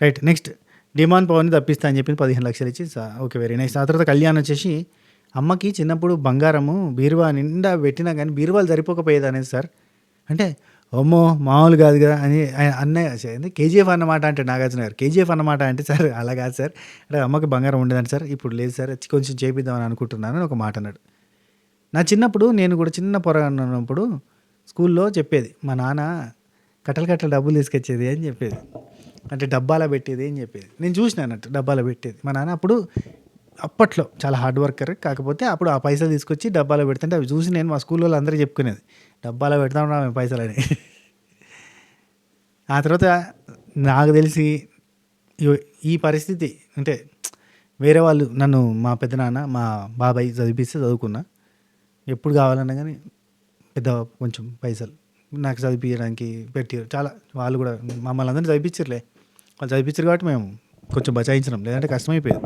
రైట్. నెక్స్ట్ డిమాండ్ పవర్ని తప్పిస్తా అని చెప్పింది, 15 లక్షలు ఇచ్చి. Okay, very nice. ఆ తర్వాత కళ్యాణ్ వచ్చేసి అమ్మకి చిన్నప్పుడు బంగారము బీరువా నిండా పెట్టినా కానీ బీరువాలు సరిపోకపోయేది అనేది సార్. అంటే అమ్మో మామూలు కాదు కదా అని అన్నయ్య కేజీఎఫ్ అన్నమాట అంటే నాగార్జున గారు కేజీఎఫ్ అన్నమాట అంటే, సార్ అలా కాదు సార్, అంటే అమ్మకి బంగారం ఉండదండి సార్, ఇప్పుడు లేదు సార్, కొంచెం చేపిద్దామని అనుకుంటున్నాను అని ఒక మాట అన్నాడు. నా చిన్నప్పుడు నేను కూడా చిన్న పొరగా ఉన్నప్పుడు స్కూల్లో చెప్పేది, మా నాన్న కట్టలు కట్టలు డబ్బులు తీసుకొచ్చేది అని చెప్పేది. అంటే డబ్బాలో పెట్టేది అని చెప్పేది. నేను చూసినా అన్నట్టు డబ్బాలో పెట్టేది. మా నాన్న అప్పుడు అప్పట్లో చాలా హార్డ్ వర్కర్, కాకపోతే అప్పుడు ఆ పైసలు తీసుకొచ్చి డబ్బాలో పెడుతుంటే అవి చూసి నేను మా స్కూల్లో అందరూ చెప్పుకునేది, డబ్బాలో పెడతాం మేము పైసలని. ఆ తర్వాత నాకు తెలిసి ఈ పరిస్థితి అంటే వేరే వాళ్ళు నన్ను, మా పెద్దనాన్న మా బాబాయ్ చదివిస్తే చదువుకున్నా, ఎప్పుడు కావాలన్నా కానీ పెద్ద కొంచెం పైసలు నాకు చదివించడానికి పెట్టారు. చాలా వాళ్ళు కూడా మమ్మల్ని అందరినీ చదివించరులే, వాళ్ళు చదివించారు కాబట్టి మేము కొంచెం బచాయించినాం, లేదంటే కష్టమైపోయేది.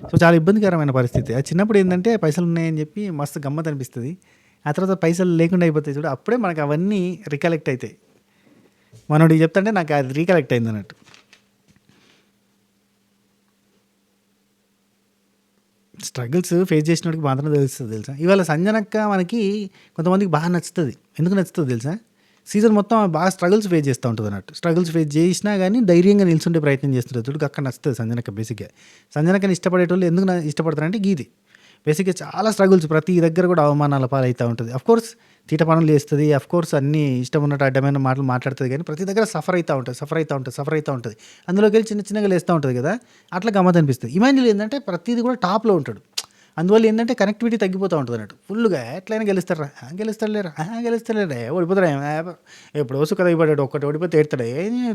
సో చాలా ఇబ్బందికరమైన పరిస్థితి. అది చిన్నప్పుడు ఏంటంటే పైసలు ఉన్నాయని చెప్పి మస్తు గమ్మత్ అనిపిస్తుంది. ఆ తర్వాత పైసలు లేకుండా అయిపోతాయి చూడు, అప్పుడే మనకు అవన్నీ రికలెక్ట్ అవుతాయి. మనోడికి చెప్తుంటే నాకు అది రీకలెక్ట్ అయింది అన్నట్టు. స్ట్రగుల్స్ ఫేస్ చేసినోడికి మాత్రం తెలుస్తుంది తెలుసా. ఇవాళ సంజనక్క మనకి కొంతమందికి బాగా నచ్చుతుంది. ఎందుకు నచ్చుతుంది తెలుసా? సీజన్ మొత్తం బాగా స్ట్రగుల్స్ ఫేస్ చేస్తూ ఉంటుంది అన్నట్టు. స్ట్రగుల్స్ ఫేస్ చేసినా కానీ ధైర్యంగా నిల్చుండే ప్రయత్నం చేస్తుంటుంది చూడు, అక్కడ నచ్చుతుంది సంజనక్క. బేసిక్గా సంజనక్కని ఇష్టపడేటోళ్ళు ఎందుకు ఇష్టపడతారంటే గీది బేసిక్గా చాలా స్ట్రగుల్స్, ప్రతి దగ్గర కూడా అవమానాల పాలవుతూ ఉంటుంది. అఫ్కోర్స్ తీట పనులు చేస్తుంది, అఫ్కోర్స్ అన్నీ ఇష్టం ఉన్నట్టు అడ్డమైన మాటలు మాట్లాడుతుంది, కానీ ప్రతి దగ్గర సఫర్ అవుతూ ఉంటుంది. అందులోకి వెళ్ళి చిన్న చిన్నగా లేస్తూ ఉంటుంది కదా, అట్లా గమ్మత్ అనిపిస్తుంది. ఇమాన్యుల్ ఏంటంటే ప్రతిదీ కూడా టాప్లో ఉంటాడు. అందువల్ల ఏంటంటే కనెక్టివిటీ తగ్గిపోతూ ఉంటుంది అన్నట్టు. ఫుల్గా ఎట్లయినా గెలుస్తారా, గెలుస్తలేరా, ఓడిపోతారా, ఎప్పుడు వస్తు కదా ఇవ్వడాడు, ఒక్కటి ఓడిపోతే ఏడతాడు,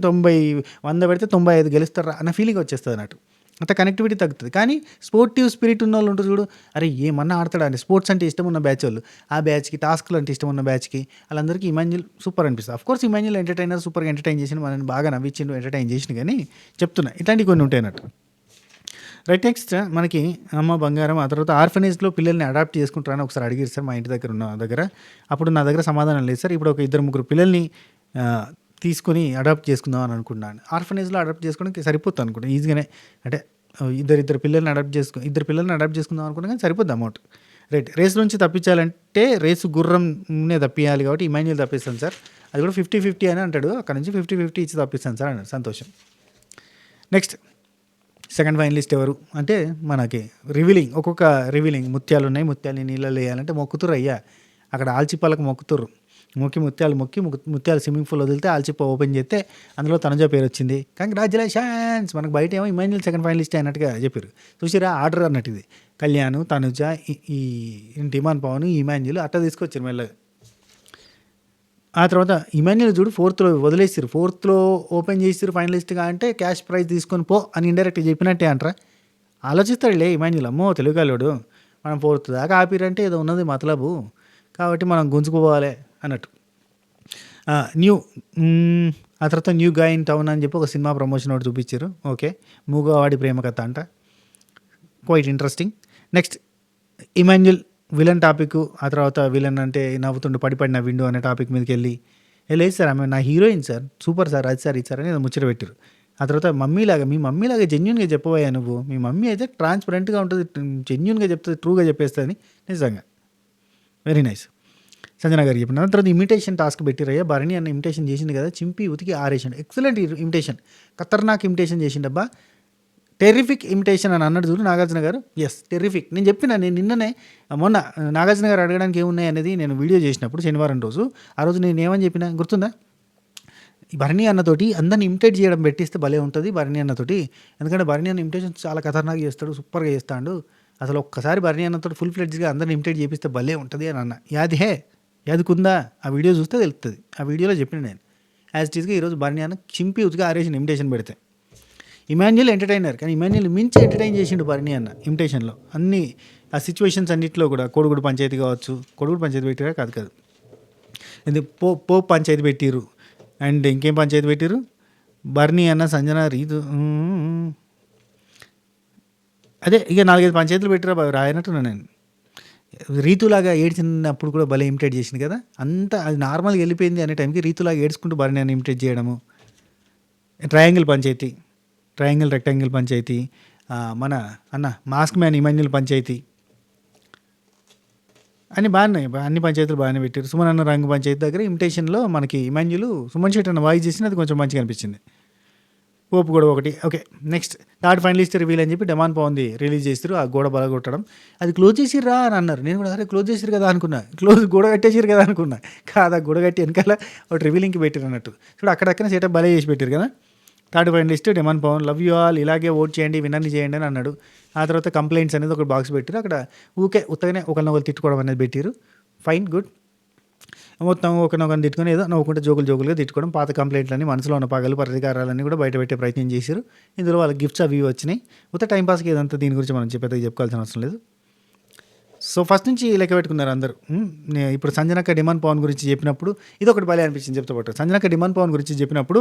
90-100 పెడితే 95 గెలుస్తారా అన్న ఫీలింగ్ వచ్చేస్తుంది అన్నట్టు. అంత కనెక్టివిటీ తగ్గుతుంది. కానీ స్పోర్టివ్ స్పిరిట్ ఉన్న వాళ్ళు ఉంటారు చూడు, అరే ఏమన్నా ఆడతాడా అని, స్పోర్ట్స్ అంటే ఇష్టం ఉన్న బ్యాచ్ వాళ్ళు, ఆ బ్యాచ్కి, టాస్క్లు అంటే ఇష్టం ఉన్న బ్యాచ్కి, వాళ్ళందరికీ ఇమాన్యుల్ సూపర్ అనిపిస్తుంది. అఫ్కోర్స్ ఇమాన్యుల్ ఎంటర్టైనర్, సూపర్గా ఎంటర్టైన్ చేసిన, మనని బాగా నవ్వించిండు, ఎంటర్టైన్ చేసిన, కానీ చెప్తున్నా ఇట్లాంటివి కొన్ని ఉంటాయి అన్నట్టు. రైట్. నెక్స్ట్ మనకి అమ్మ బంగారం. ఆ తర్వాత ఆర్ఫనేజ్లో పిల్లల్ని అడాప్ట్ చేసుకుంటారని ఒకసారి అడిగారు సార్ మా ఇంటి దగ్గర ఉన్న దగ్గర. అప్పుడు నా దగ్గర సమాధానం లేదు సార్. ఇప్పుడు ఒక 2-3 పిల్లల్ని తీసుకొని అడాప్ట్ చేసుకుందాం అని అనుకున్నాను. ఆర్ఫనేజ్లో అడాప్ట్ చేసుకోవడానికి సరిపోతుంది అనుకుంటా ఈజీగానే. అంటే ఇద్దరు పిల్లల్ని అడాప్ట్ చేసుకుందాం అనుకున్నా కానీ సరిపోద్ది అమౌంట్. రైట్. రేస్ నుంచి తప్పించాలంటే రేసు గుర్రంనే తప్పియాలి కాబట్టి ఇమాన్యుల్ తప్పిస్తాను సార్, అది కూడా 50-50 అని అంటాడు. అక్కడ నుంచి 50-50 ఇచ్చి తప్పిస్తాను సార్ అన్నాడు. సంతోషం. నెక్స్ట్ సెకండ్ ఫైనలిస్ట్ ఎవరు అంటే మనకి రివీలింగ్, ఒక్కొక్క రివీలింగ్. ముత్యాలు ఉన్నాయి, ముత్యాలని నీళ్ళలో వేయాలంటే మొక్కుతురు అయ్యా, అక్కడ ఆల్చిప్పలకు మొక్కుతురు. ముత్యాలు స్విమ్మింగ్ పూల్ వదిలితే ఆల్చిప్ప ఓపెన్ చేస్తే అందులో తనుజ పేరు వచ్చింది. కంగ్రాచులేషన్స్. మనకు బయట ఏమో ఇమాన్యుల్ సెకండ్ ఫైనలిస్ట్ అయినట్టుగా చెప్పారు. చూసిరా ఆర్డర్ అన్నట్టు ఇది. కళ్యాణ్, తనుజ, ఈ డిమాండ్ పవన్, ఇమాన్యుల్ అట్లా తీసుకొచ్చారు మెల్లగా. ఆ తర్వాత ఇమాన్యుల్ చూడు 4th వదిలేసారు, 4th ఓపెన్ చేసారు ఫైనలిస్ట్గా, అంటే క్యాష్ ప్రైజ్ తీసుకొని పో అని ఇండైరెక్ట్గా చెప్పినట్టే అంటారా. ఆలోచిస్తాడులే ఇమాన్యుల్, అమ్మో తెలుగులోడు, మనం 4th దాకా ఆపిరంటే ఏదో ఉన్నది మతలబు, కాబట్టి మనం గుంజుకోవాలి అన్నట్టు. ఆ తర్వాత న్యూ గాయ్ ఇన్ టౌన్ అని చెప్పి ఒక సినిమా ప్రమోషన్ ఒకటి చూపించారు. ఓకే, మూగవాడి ప్రేమ కథ అంట, quite interesting. Next Emmanuel villain topic. ఆ తర్వాత విలన్ అంటే నవ్వుతుండు పడిన విండో అనే టాపిక్ మీదకి వెళ్ళి లేదు సార్ ఆమె నా హీరోయిన్ సార్, సూపర్ సార్, అది సార్ ఇది సార్ అని ముచ్చట పెట్టారు. ఆ తర్వాత మీ మమ్మీలాగా జెన్యున్గా చెప్పబోయా నువ్వు, మీ మమ్మీ అయితే ట్రాన్స్పరెంట్గా ఉంటుంది, జెన్యున్గా చెప్తుంది, ట్రూగా చెప్పేస్తుంది. నిజంగా వెరీ నైస్. సంజన గారికి చెప్పిన తర్వాత ఇమిటేషన్ టాస్క్ పెట్టిరయ్యా, భరణి అన్న ఇమిటేషన్ చేసింది కదా, చింపి ఉతికి ఆరేసిండు. ఎక్సలెంట్ ఇమిటేషన్, ఖతర్నాక్ ఇమిటేషన్ చేసిండబ్బా, టెర్రిఫిక్ ఇమిటేషన్ అని అన్నాడు చూడు నాగార్జున గారు. Yes, terrific. నేను నిన్ననే మొన్న నాగార్జున గారు అడగడానికి ఏమున్నాయి అనేది నేను వీడియో చేసినప్పుడు శనివారం రోజు, ఆ రోజు నేను ఏమని చెప్పినా గుర్తుందా, ఈ భరణి అన్నతోటి అందరిని ఇమిటేట్ చేయడం పెట్టిస్తే భలే ఉంటుంది భరణి అన్నతోటి. ఎందుకంటే భరణి అన్న ఇమిటేషన్ చాలా ఖతర్నాక్ చేస్తాడు, సూపర్గా చేస్తాడు. అసలు ఒక్కసారి భరణి అన్నతో ఫుల్ ఫ్లెడ్జ్గా అందరిని ఇమిటేట్ చేపిస్తే భలే ఉంటుంది అని అన్న. యాది హే యాదికుందా, ఆ వీడియో చూస్తే తెలుస్తుంది. ఆ వీడియోలో చెప్పిన నేను యాజ్ ఇట్ ఈస్గా ఈరోజు భరణి అన్న చింపి ఉతిగా ఆరేసిన ఇమిటేషన్ పెడితే. ఇమాన్యుల్ ఎంటర్టైనర్, కానీ ఇమాన్యుల్ మించి ఎంటర్టైన్ చేసిండు భరణి అన్న ఇమిటేషన్లో. అన్ని ఆ సిచ్యువేషన్స్ అన్నింటిలో కూడా కోడిగుడు పంచాయతీ కావచ్చు, కోడిగుడు పంచాయతీ పెట్టిరా కాదు కాదు ఇది పోప్ పంచాయతీ పెట్టిరు, అండ్ ఇంకేం పంచాయతీ పెట్టిరు, బర్నీ అన్న సంజన రీతు, అదే ఇక 4-5 పంచాయతీలు పెట్టిరా రాయనట్టున్నా నేను. రీతులాగా ఏడ్చినప్పుడు కూడా భలే ఇమిటేట్ చేసింది కదా. అంతా అది నార్మల్గా వెళ్ళిపోయింది అనే టైంకి రీతులాగా ఏడ్చుకుంటూ బర్నీ అన్న ఇమిటేట్ చేయడము. Triangle panchayati, triangle rectangle panchayati, మన అన్న మాస్క్ మ్యాన్ ఇమాన్యుల్ పంచాయతీ, అన్నీ బాగున్నాయి. అన్ని పంచాయతీలు బాగానే పెట్టారు. సుమన్ అన్న రంగు పంచాయతీ దగ్గర ఇమిటేషన్లో మనకి ఇమాన్యులు సుమన్ శెట్టి అన్న వాయిస్ చేసిన అది కొంచెం మంచిగా అనిపించింది. పోపు కూడా ఒకటి. Okay, next third finalist reveal అని చెప్పి డెమాన్ పవన్ది రిలీజ్ చేస్తారు. ఆ గోడ బలగొట్టడం అది క్లోజ్ చేసిర్రా అని అన్నారు. నేను కూడా అరే క్లోజ్ చేసిరు కదా అనుకున్నా, గోడ కట్టేసిరు కదా అనుకున్నా. కాదా, గోడ కట్టి వెనకాల ఒకటి రివీలింగ్కి పెట్టారు అన్నట్టు. చూడు అక్కడక్కడ సెటప్ భలే చేసి పెట్టారు కదా. Third finalist demon Pavan, love you all, ఇలాగే ఓట్ చేయండి, విన్నర్ని చేయండి అని అన్నాడు. ఆ తర్వాత కంప్లైంట్స్ అనేది ఒక బాక్స్ పెట్టారు. అక్కడ ఊకే ఉత్తగానే ఒకరినొకరు తిట్టుకోవడం అనేది పెట్టారు. Fine, good. మొత్తం ఒకరినొకరిని తిట్టుకొని ఏదో నవ్వుకుంటే జోకులుగా తిట్టుకోవడం, పాత కంప్లైంట్లన్నీ, మనసులో ఉన్న పగలు ప్రతీకారాలన్నీ కూడా బయట పెట్టే ప్రయత్నం చేశారు. ఇందులో వాళ్ళకి గిఫ్ట్స్ అవి వచ్చినాయి. ఉత్త టైంపాస్కి ఏదంతా దీని గురించి మనం పెద్దగా చెప్పుకోవాల్సిన అవసరం లేదు. సో ఫస్ట్ నుంచి లెక్క పెట్టుకున్నారు అందరూ. ఇప్పుడు సంజనక్క డిమాండ్ పవన్ గురించి చెప్పినప్పుడు ఇది ఒకటి భలే అనిపించింది చెప్తా పట్టు. సంజనక్క డిమాండ్ పవన్ గురించి చెప్పినప్పుడు,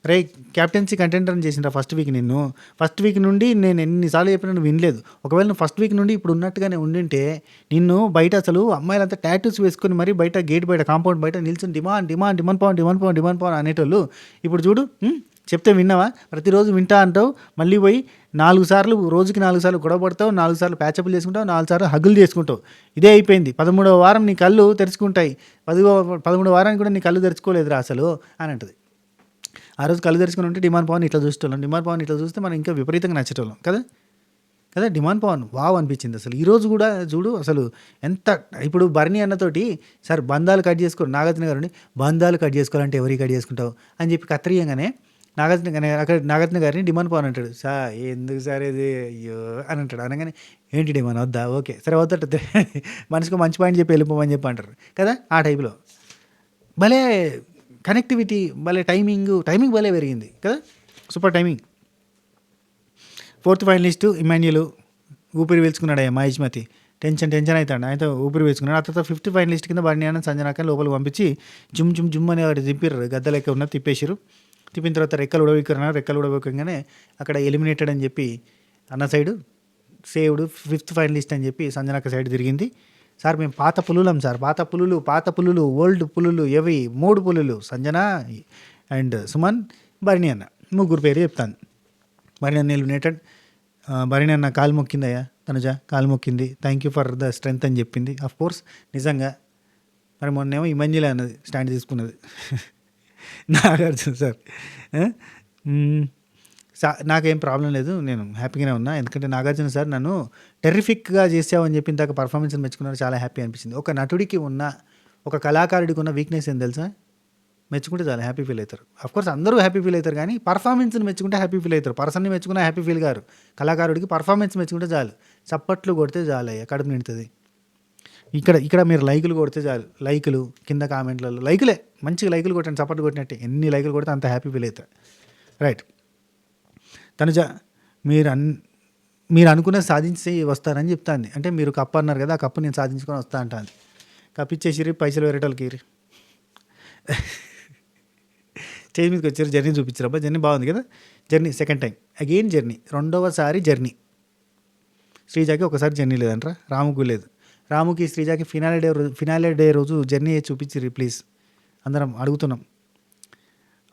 రే క్యాప్టెన్సీ కంటెండర్ని చేసిన ఫస్ట్ వీక్ నిన్ను, ఫస్ట్ వీక్ నుండి నేను ఎన్నిసార్లు చెప్పినా నువ్వు వినలేదు. ఒకవేళ నువ్వు ఫస్ట్ వీక్ నుండి ఇప్పుడు ఉన్నట్టుగానే ఉండింటే నిన్ను బయట అసలు అమ్మాయిలంతా టాటూస్ వేసుకొని మరి బయట గేట్ బయట కాంపౌండ్ బయట నిల్చుని డిమాండ్ పవన్ అనేటోళ్ళు. ఇప్పుడు చూడు, చెప్తే విన్నావా? ప్రతిరోజు వింటా అంటావు, మళ్ళీ పోయి 4 సార్లు, రోజుకి 4 సార్లు గొడవ పడతావు, 4 సార్లు ప్యాచప్లు చేసుకుంటావు, 4 సార్లు హగ్గులు చేసుకుంటావు. ఇదే అయిపోయింది. 13వ వారం నీ కళ్ళు తెరుచుకుంటాయి. 13వ వారానికి కూడా నీ కళ్ళు తెరుచుకోలేదురా అసలు అని అంటది. ఆ రోజు కళ్ళు తెరుచుకుని ఉంటే డిమాండ్ పవన్ ఇట్లా చూసేటోళ్ళం, డిమాండ్ పవన్ ఇట్లా చూస్తే మనం ఇంకా విపరీతంగా నచ్చేటోళ్ళం కదా డిమాండ్ పవన్ వావ్ అనిపించింది అసలు. ఈరోజు కూడా చూడు అసలు ఎంత. ఇప్పుడు బర్నీ అన్నతోటి సార్ బంధాలు కట్ చేసుకోరు, నాగార్జున గారు బంధాలు కట్ చేసుకోవాలంటే ఎవరికి కట్ చేసుకుంటావు అని చెప్పి కత్తిరీయంగానే నాగార్జున గారిని డిమాండ్ పవన్ అంటాడు, సార్ ఎందుకు సార్ ఇది అయ్యో అని అంటాడు. అనగానే ఏంటి డిమాండ్ వద్దా, ఓకే సరే వద్దట, మనసుకు మంచి పాయింట్ చెప్పి వెళ్ళిపోమని చెప్పి అంటారు కదా. ఆ టైప్లో భలే కనెక్టివిటీ, భలే టైమింగ్ భలే పెరిగింది కదా, సూపర్ టైమింగ్. ఫోర్త్ ఫైనలిస్టు ఇమాన్యులు ఊపిరి పీల్చుకున్నాడు. మహేష్మతి టెన్షన్ అవుతాడు, ఆయనతో ఊపిరి పీల్చుకున్నాడు. ఆ తర్వాత ఫిఫ్త్ ఫైనలిస్ట్ కింద బర్నీ అన్న సంజనాక లోపలికి పంపించి జుమ్ అని వాటి తిప్పిర్రు, గద్ద లెక్క ఉన్న తిప్పేసారు. తిప్పిన తర్వాత రెక్కలు ఉడవెక్కగానే అక్కడ ఎలిమినేటెడ్ అని చెప్పి అన్న సైడు సేవ్డ్. ఫిఫ్త్ ఫైనలిస్ట్ అని చెప్పి సంజనాక సైడ్ తిరిగింది. సార్ మేము పాత పులులు ఓల్డ్ పులులు ఏవి 3 పులులు, సంజన అండ్ సుమన్, బర్నీ అన్న, 3 పేరు చెప్తాను. బర్నీ అన్న ఎలిమినేటెడ్. బర్నీ అన్న కాలు మొక్కిందయ్యా, తనుజ కాలు మొక్కింది, thank you for the strength అని చెప్పింది. అఫ్ కోర్స్ నిజంగా. మరి మొన్నేమో ఇమాన్యులే అన్నది స్టాండ్ తీసుకున్నది. నాగార్జున సార్ నాకేం ప్రాబ్లం లేదు, నేను హ్యాపీగానే ఉన్నా. ఎందుకంటే నాగార్జున సార్ నన్ను టెర్రిఫిక్గా చేసావని చెప్పి ఇందాక పర్ఫార్మెన్స్ని మెచ్చుకున్నారు, చాలా హ్యాపీ అనిపించింది. ఒక నటుడికి ఉన్న, ఒక కళాకారుడికి ఉన్న వీక్నెస్ ఏం తెలుసా? మెచ్చుకుంటే చాలా హ్యాపీ ఫీల్ అవుతారు. అఫ్కోర్స్ అందరూ హ్యాపీ ఫీల్ అవుతారు, కానీ పర్ఫార్మెన్స్ని మెచ్చుకుంటే హ్యాపీ ఫీల్ అవుతారు. పర్సన్ని మెచ్చుకున్న హ్యాపీ ఫీల్ గారు. కళాకారుడికి పర్ఫార్మెన్స్ మెచ్చుకుంటే చాలు, చప్పట్లు కొడితే చాలు, కడుపు నిండుతుంది. ఇక్కడ మీరు లైకులు కొడితే చాలు, లైకులు కింద కామెంట్లలో లైకులే, మంచిగా లైకులు కొట్టండి, చప్పట్లు కొట్టినట్టే. ఎన్ని లైకులు కొడితే అంత హ్యాపీ ఫీల్ అవుతారు. రైట్ తనుజ, మీరు అనుకున్నది సాధించి వస్తారని చెప్తాంది. అంటే మీరు కప్పు అన్నారు కదా, ఆ కప్పు నేను సాధించుకొని వస్తా అంటాను. కప్పు ఇచ్చేసిరి, పైసలు వేరేటోళ్ళకి స్టేజ్ మీదకి వచ్చారు, జర్నీ చూపించారు. అబ్బా జర్నీ బాగుంది కదా. Journey second time again journey, రెండవసారి జర్నీ. శ్రీజాకి ఒకసారి జర్నీ లేదంటారా, రాముకు లేదు. రాముకి శ్రీజాకి ఫినాలే డే రోజు జర్నీ చూపించిరి ప్లీజ్, అందరం అడుగుతున్నాం.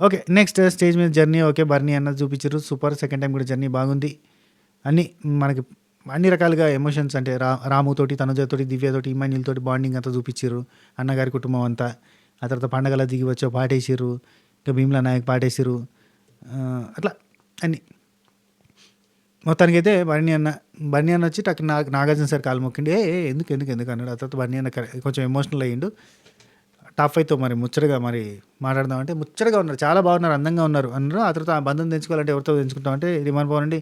ఓకే నెక్స్ట్ స్టేజ్ మీద జర్నీ. ఓకే బర్నీ అన్నది చూపించారు, సూపర్. సెకండ్ టైం కూడా జర్నీ బాగుంది. మనకి అన్ని రకాలుగా ఎమోషన్స్, అంటే రాముతోటి, తనుజతోటి, దివ్యతోటి, ఇమాన్యుల్తోటి బాండింగ్ అంతా చూపించారు, అన్నగారి కుటుంబం అంతా. ఆ తర్వాత పండగల దిగి వచ్చో పాటేసారు, ఇంకా భీమ్లా నాయక్ పాటేసారు, అట్లా అన్నీ. మొత్తానికైతే బర్నీ అన్న వచ్చి టక్ నాగార్జున సార్ కాలు మొక్కిండి, ఎందుకు అన్నాడు. ఆ తర్వాత బర్నీ అన్న కొంచెం ఎమోషనల్ అయ్యిండు. టాప్ 5తో మరి ముచ్చటగా మరి మాట్లాడదాం అంటే ముచ్చటగా ఉన్నారు, చాలా బాగున్నారు, అందంగా ఉన్నారు అన్నారు. ఆ తర్వాత ఆ బంధం తెంచుకోవాలంటే ఎవరితో తెంచుకుంటాం అంటే రిమాన్ పవన్ అండి,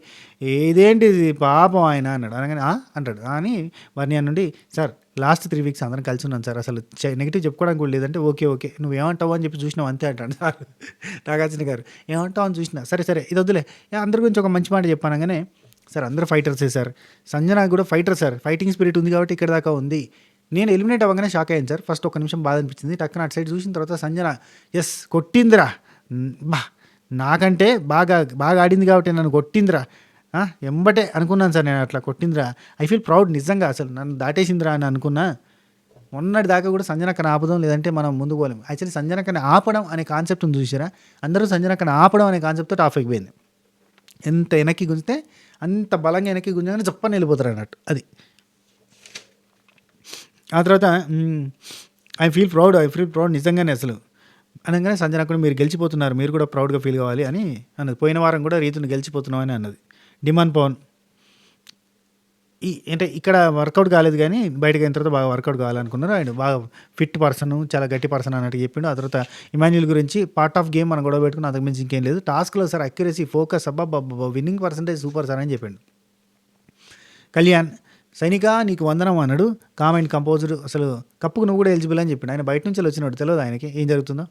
ఏదేంటి ఇది పాపం ఆయన అన్నాడు. అనగానే అంటాడు అని బర్నియా నుండి, సార్ లాస్ట్ 3 వీక్స్ అందరం కలిసి ఉన్నాను సార్, అసలు నెగిటివ్ చెప్పుకోవడానికి కూడా లేదంటే ఓకే ఓకే నువ్వేమంటావు అని చెప్పి చూసినావు అంతే అంటాడు సార్ నాగార్జున గారు. ఏమంటావు అని చూసినా, సరే సరే ఇది వద్దులే, అందరి గురించి ఒక మంచి మాట చెప్పానగానే, సార్ అందరూ ఫైటర్సే సార్, సంజన కూడా ఫైటర్ సార్, ఫైటింగ్ స్పిరిట్ ఉంది కాబట్టి ఇక్కడ దాకా ఉంది. నేను ఎలిమినేట్ అవ్వగానే షాక్ అయ్యాను సార్, ఫస్ట్ ఒక నిమిషం బాధ అనిపించింది, టక్కున అటు సైడ్ చూసిన తర్వాత సంజన ఎస్ కొట్టిందిరా, బా నాకంటే బాగా బాగా ఆడింది కాబట్టి నన్ను కొట్టిందిరా, ఎంబటే అనుకున్నాను సార్ నేను, అట్లా కొట్టిందిరా, ఐ ఫీల్ ప్రౌడ్ నిజంగా, అసలు నన్ను దాటేసిందిరా అని అనుకున్నా. మొన్నటి దాకా కూడా సంజనక్కని ఆపడం లేదంటే మనం ముందుకు పోలేము. యాక్చువల్లీ సంజనక్కని ఆపడం అనే కాన్సెప్ట్ ఉంది చూసారా, అందరూ సంజనక్కని ఆపడం అనే కాన్సెప్ట్తో టాప్ అయిపోయింది. ఎంత వెనక్కి గుంజితే అంత బలంగా వెనక్కి గుంజగానే చెప్పని వెళ్ళిపోతారు అన్నట్టు అది. ఆ తర్వాత ఐ ఫీల్ ప్రౌడ్ నిజంగానే అసలు అనగానే సంజన కూడా మీరు గెలిచిపోతున్నారు, మీరు కూడా ప్రౌడ్గా ఫీల్ కావాలి అని అన్నది. పోయిన వారం కూడా రీతుని గెలిచిపోతున్నాం అని అన్నది. డిమాండ్ పవన్ అంటే ఇక్కడ వర్కౌట్ కాలేదు కానీ బయటకు అయిన తర్వాత బాగా వర్కౌట్ కావాలనుకున్నారు. ఆయన బాగా ఫిట్ పర్సన్, చాలా గట్టి పర్సన్ అన్నట్టు చెప్పిండు. ఆ తర్వాత ఇమాన్యుల్ గురించి పార్ట్ ఆఫ్ గేమ్ మనం గొడవ పెట్టుకుని అంతకు మించి ఇంకేం లేదు, టాస్క్లో సార్ అక్యురసీ ఫోకస్ అబ్బా విన్నింగ్ పర్సంటేజ్ సూపర్ సార్ అని చెప్పిండు. కళ్యాణ్ సైనిక నీకు వందనం అన్నాడు, కామెంట్ కంపోజర్ అసలు కప్పుకు నువ్వు కూడా ఎలిజిబుల్ అని చెప్పిండు. ఆయన బయట నుంచి వచ్చినాడు, తెలియదు ఆయనకి ఏం జరుగుతుందో.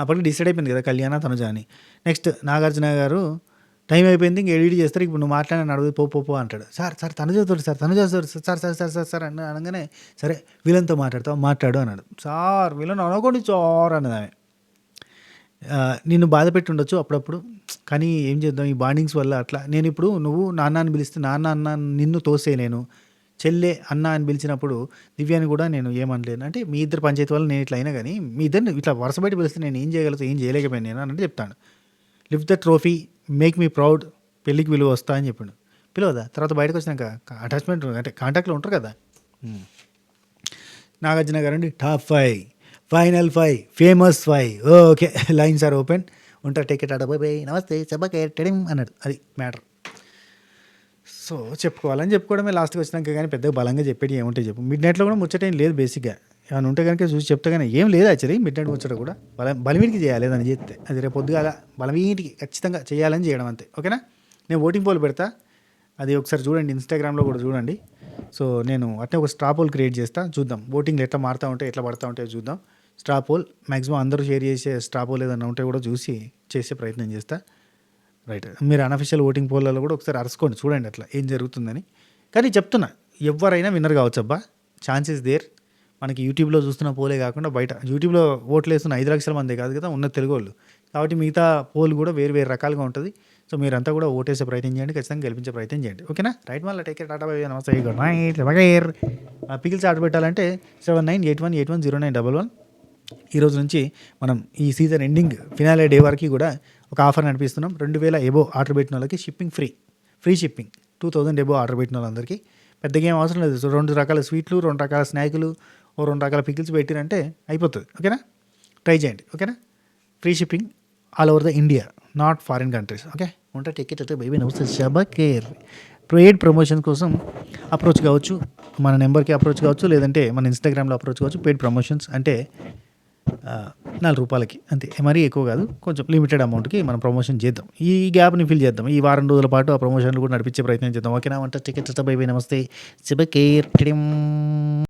అప్పటికి డిసైడ్ అయిపోయింది కదా కళ్యాణ తనుజ అని. నెక్స్ట్ నాగార్జున గారు టైం అయిపోయింది ఇంక ఎడిట్ చేస్తారు, ఇప్పుడు నువ్వు మాట్లాడని అడుగు పో అంటాడు. సార్ తనుజతో సార్ అని అనగానే సరే వీళ్ళతో మాట్లాడు అన్నాడు. సార్ వీళ్ళని అనుకోండి చార్ అన్నది ఆమె. నిన్ను బాధ పెట్టి ఉండొచ్చు అప్పుడప్పుడు, కానీ ఏం చేద్దాం ఈ బాండింగ్స్ వల్ల అట్లా. నేను ఇప్పుడు నువ్వు నాన్న అని పిలిస్తే నాన్న అన్న నిన్ను తోసేయలేను, చెల్లె అన్న అని పిలిచినప్పుడు దివ్యాన్ని కూడా నేను ఏమనలేను. అంటే మీ ఇద్దరు పంచాయతీ వల్ల నేను ఇట్లా అయినా కానీ మీ ఇద్దరిని ఇట్లా వరుస బయట పిలిస్తే నేను ఏం చేయగలుగుతా, ఏం చేయలేకపోయాను నేను అంటే చెప్తాను. Lift the trophy, make me proud, పెళ్ళికి విలువ వస్తా అని చెప్పాడు. పిలవదా తర్వాత బయటకు వచ్చినాక అటాచ్మెంట్ అంటే కాంటాక్ట్లో ఉంటారు కదా. నాగార్జున గారు అండి top 5, final 5, famous 5, okay lines are open, ఉంటారు టికెట్ అట బాయ్ నమస్తే చెప్పకే టెడిం అన్నాడు. అది మ్యాటర్. సో చెప్పుకోవడమే లాస్ట్కి వచ్చినాక, కానీ పెద్దగా బలంగా చెప్పేది ఏముంటాయి చెప్పు. మిడ్ నైట్లో కూడా ముచ్చటేం లేదు బేసిక్గా, ఏమైనా ఉంటే కనుక చూసి చెప్తే కానీ ఏం లేదు యాక్చువల్లీ. మిడ్ నైట్ ముచ్చట కూడా బలమీటికి చేయాలి అని చెప్తే, అది రేపు పొద్దుగాల బలమీటికి ఖచ్చితంగా చేయాలని చేయడం అంతే. ఓకేనా. నేను ఓటింగ్ పోల్ పెడతా, అది ఒకసారి చూడండి, ఇన్స్టాగ్రామ్లో కూడా చూడండి. సో నేను అట్నే ఒక స్ట్రా పోల్ క్రియేట్ చేస్తా, చూద్దాం ఓటింగ్లు ఎట్లా మారుతూ ఉంటాయి ఎట్లా పడుతూ ఉంటాయో చూద్దాం. స్ట్రా పోల్ మ్యాక్సిమం అందరూ షేర్ చేసే స్ట్రా పోల్ ఏదైనా ఉంటే కూడా చూసి చేసే ప్రయత్నం చేస్తా. రైట్, మీరు అనఫిషియల్ ఓటింగ్ పోల్లలో కూడా ఒకసారి అరుచుకోండి, చూడండి అట్లా ఏం జరుగుతుందని. కానీ చెప్తున్నా ఎవరైనా విన్నర్ కావచ్చు అబ్బా, ఛాన్సెస్ దేర్. మనకి యూట్యూబ్లో చూస్తున్న పోలే కాకుండా బయట యూట్యూబ్లో ఓట్లు వేస్తున్న 5 లక్షల మందే కాదు కదా ఉన్న తెలుగు వాళ్ళు, కాబట్టి మిగతా పోల్ కూడా వేరు రకాలుగా ఉంటుంది. సో మీరంతా కూడా ఓటేసే ప్రయత్నం చేయండి, ఖచ్చితంగా గెలిపించే ప్రయత్నం చేయండి. ఓకేనా. రైట్, మళ్ళీ take care, tata bye by, నమస్తే, గుడ్ నైట్. పికిల్స్ ఆర్డర్ పెట్టాలంటే 7981810911. ఈరోజు నుంచి మనం ఈ సీజన్ ఎండింగ్ ఫినాలే డే వరకు కూడా ఒక ఆఫర్ నడిపిస్తున్నాం. 2000 ఎబో ఆర్డర్ పెట్టిన వాళ్ళకి shipping free shipping. 2000 above order పెట్టిన వాళ్ళందరికీ పెద్దగా ఏం అవసరం లేదు. 2 రకాల స్వీట్లు, 2 రకాల స్నాకులు, 2 రకాల పికిల్స్ పెట్టిరంటే అయిపోతుంది. ఓకేనా, ట్రై చేయండి. ఓకేనా. Free shipping all over the India, not foreign countries. Okay, ఉంటా టికెట్ అయితే బేబీ నమస్తే షబకేర్. పెయిడ్ ప్రమోషన్ కోసం అప్రోచ్ కావచ్చు, మన నెంబర్కి అప్రోచ్ కావచ్చు, లేదంటే మన ఇన్స్టాగ్రామ్లో అప్రోచ్ కావచ్చు. పెయిడ్ ప్రమోషన్స్ అంటే ₹4 అంతే, మరీ ఎక్కువ కాదు, కొంచెం లిమిటెడ్ అమౌంట్కి మనం ప్రమోషన్ చేద్దాం. ఈ గ్యాప్ని ఫిల్ చేద్దాం. ఈ వారం రోజుల పాటు ఆ ప్రమోషన్లు కూడా నడిపించే ప్రయత్నం చేద్దాం. ఓకేనా. వంట టికెట్ బై బై నమస్తే శుభకేర్.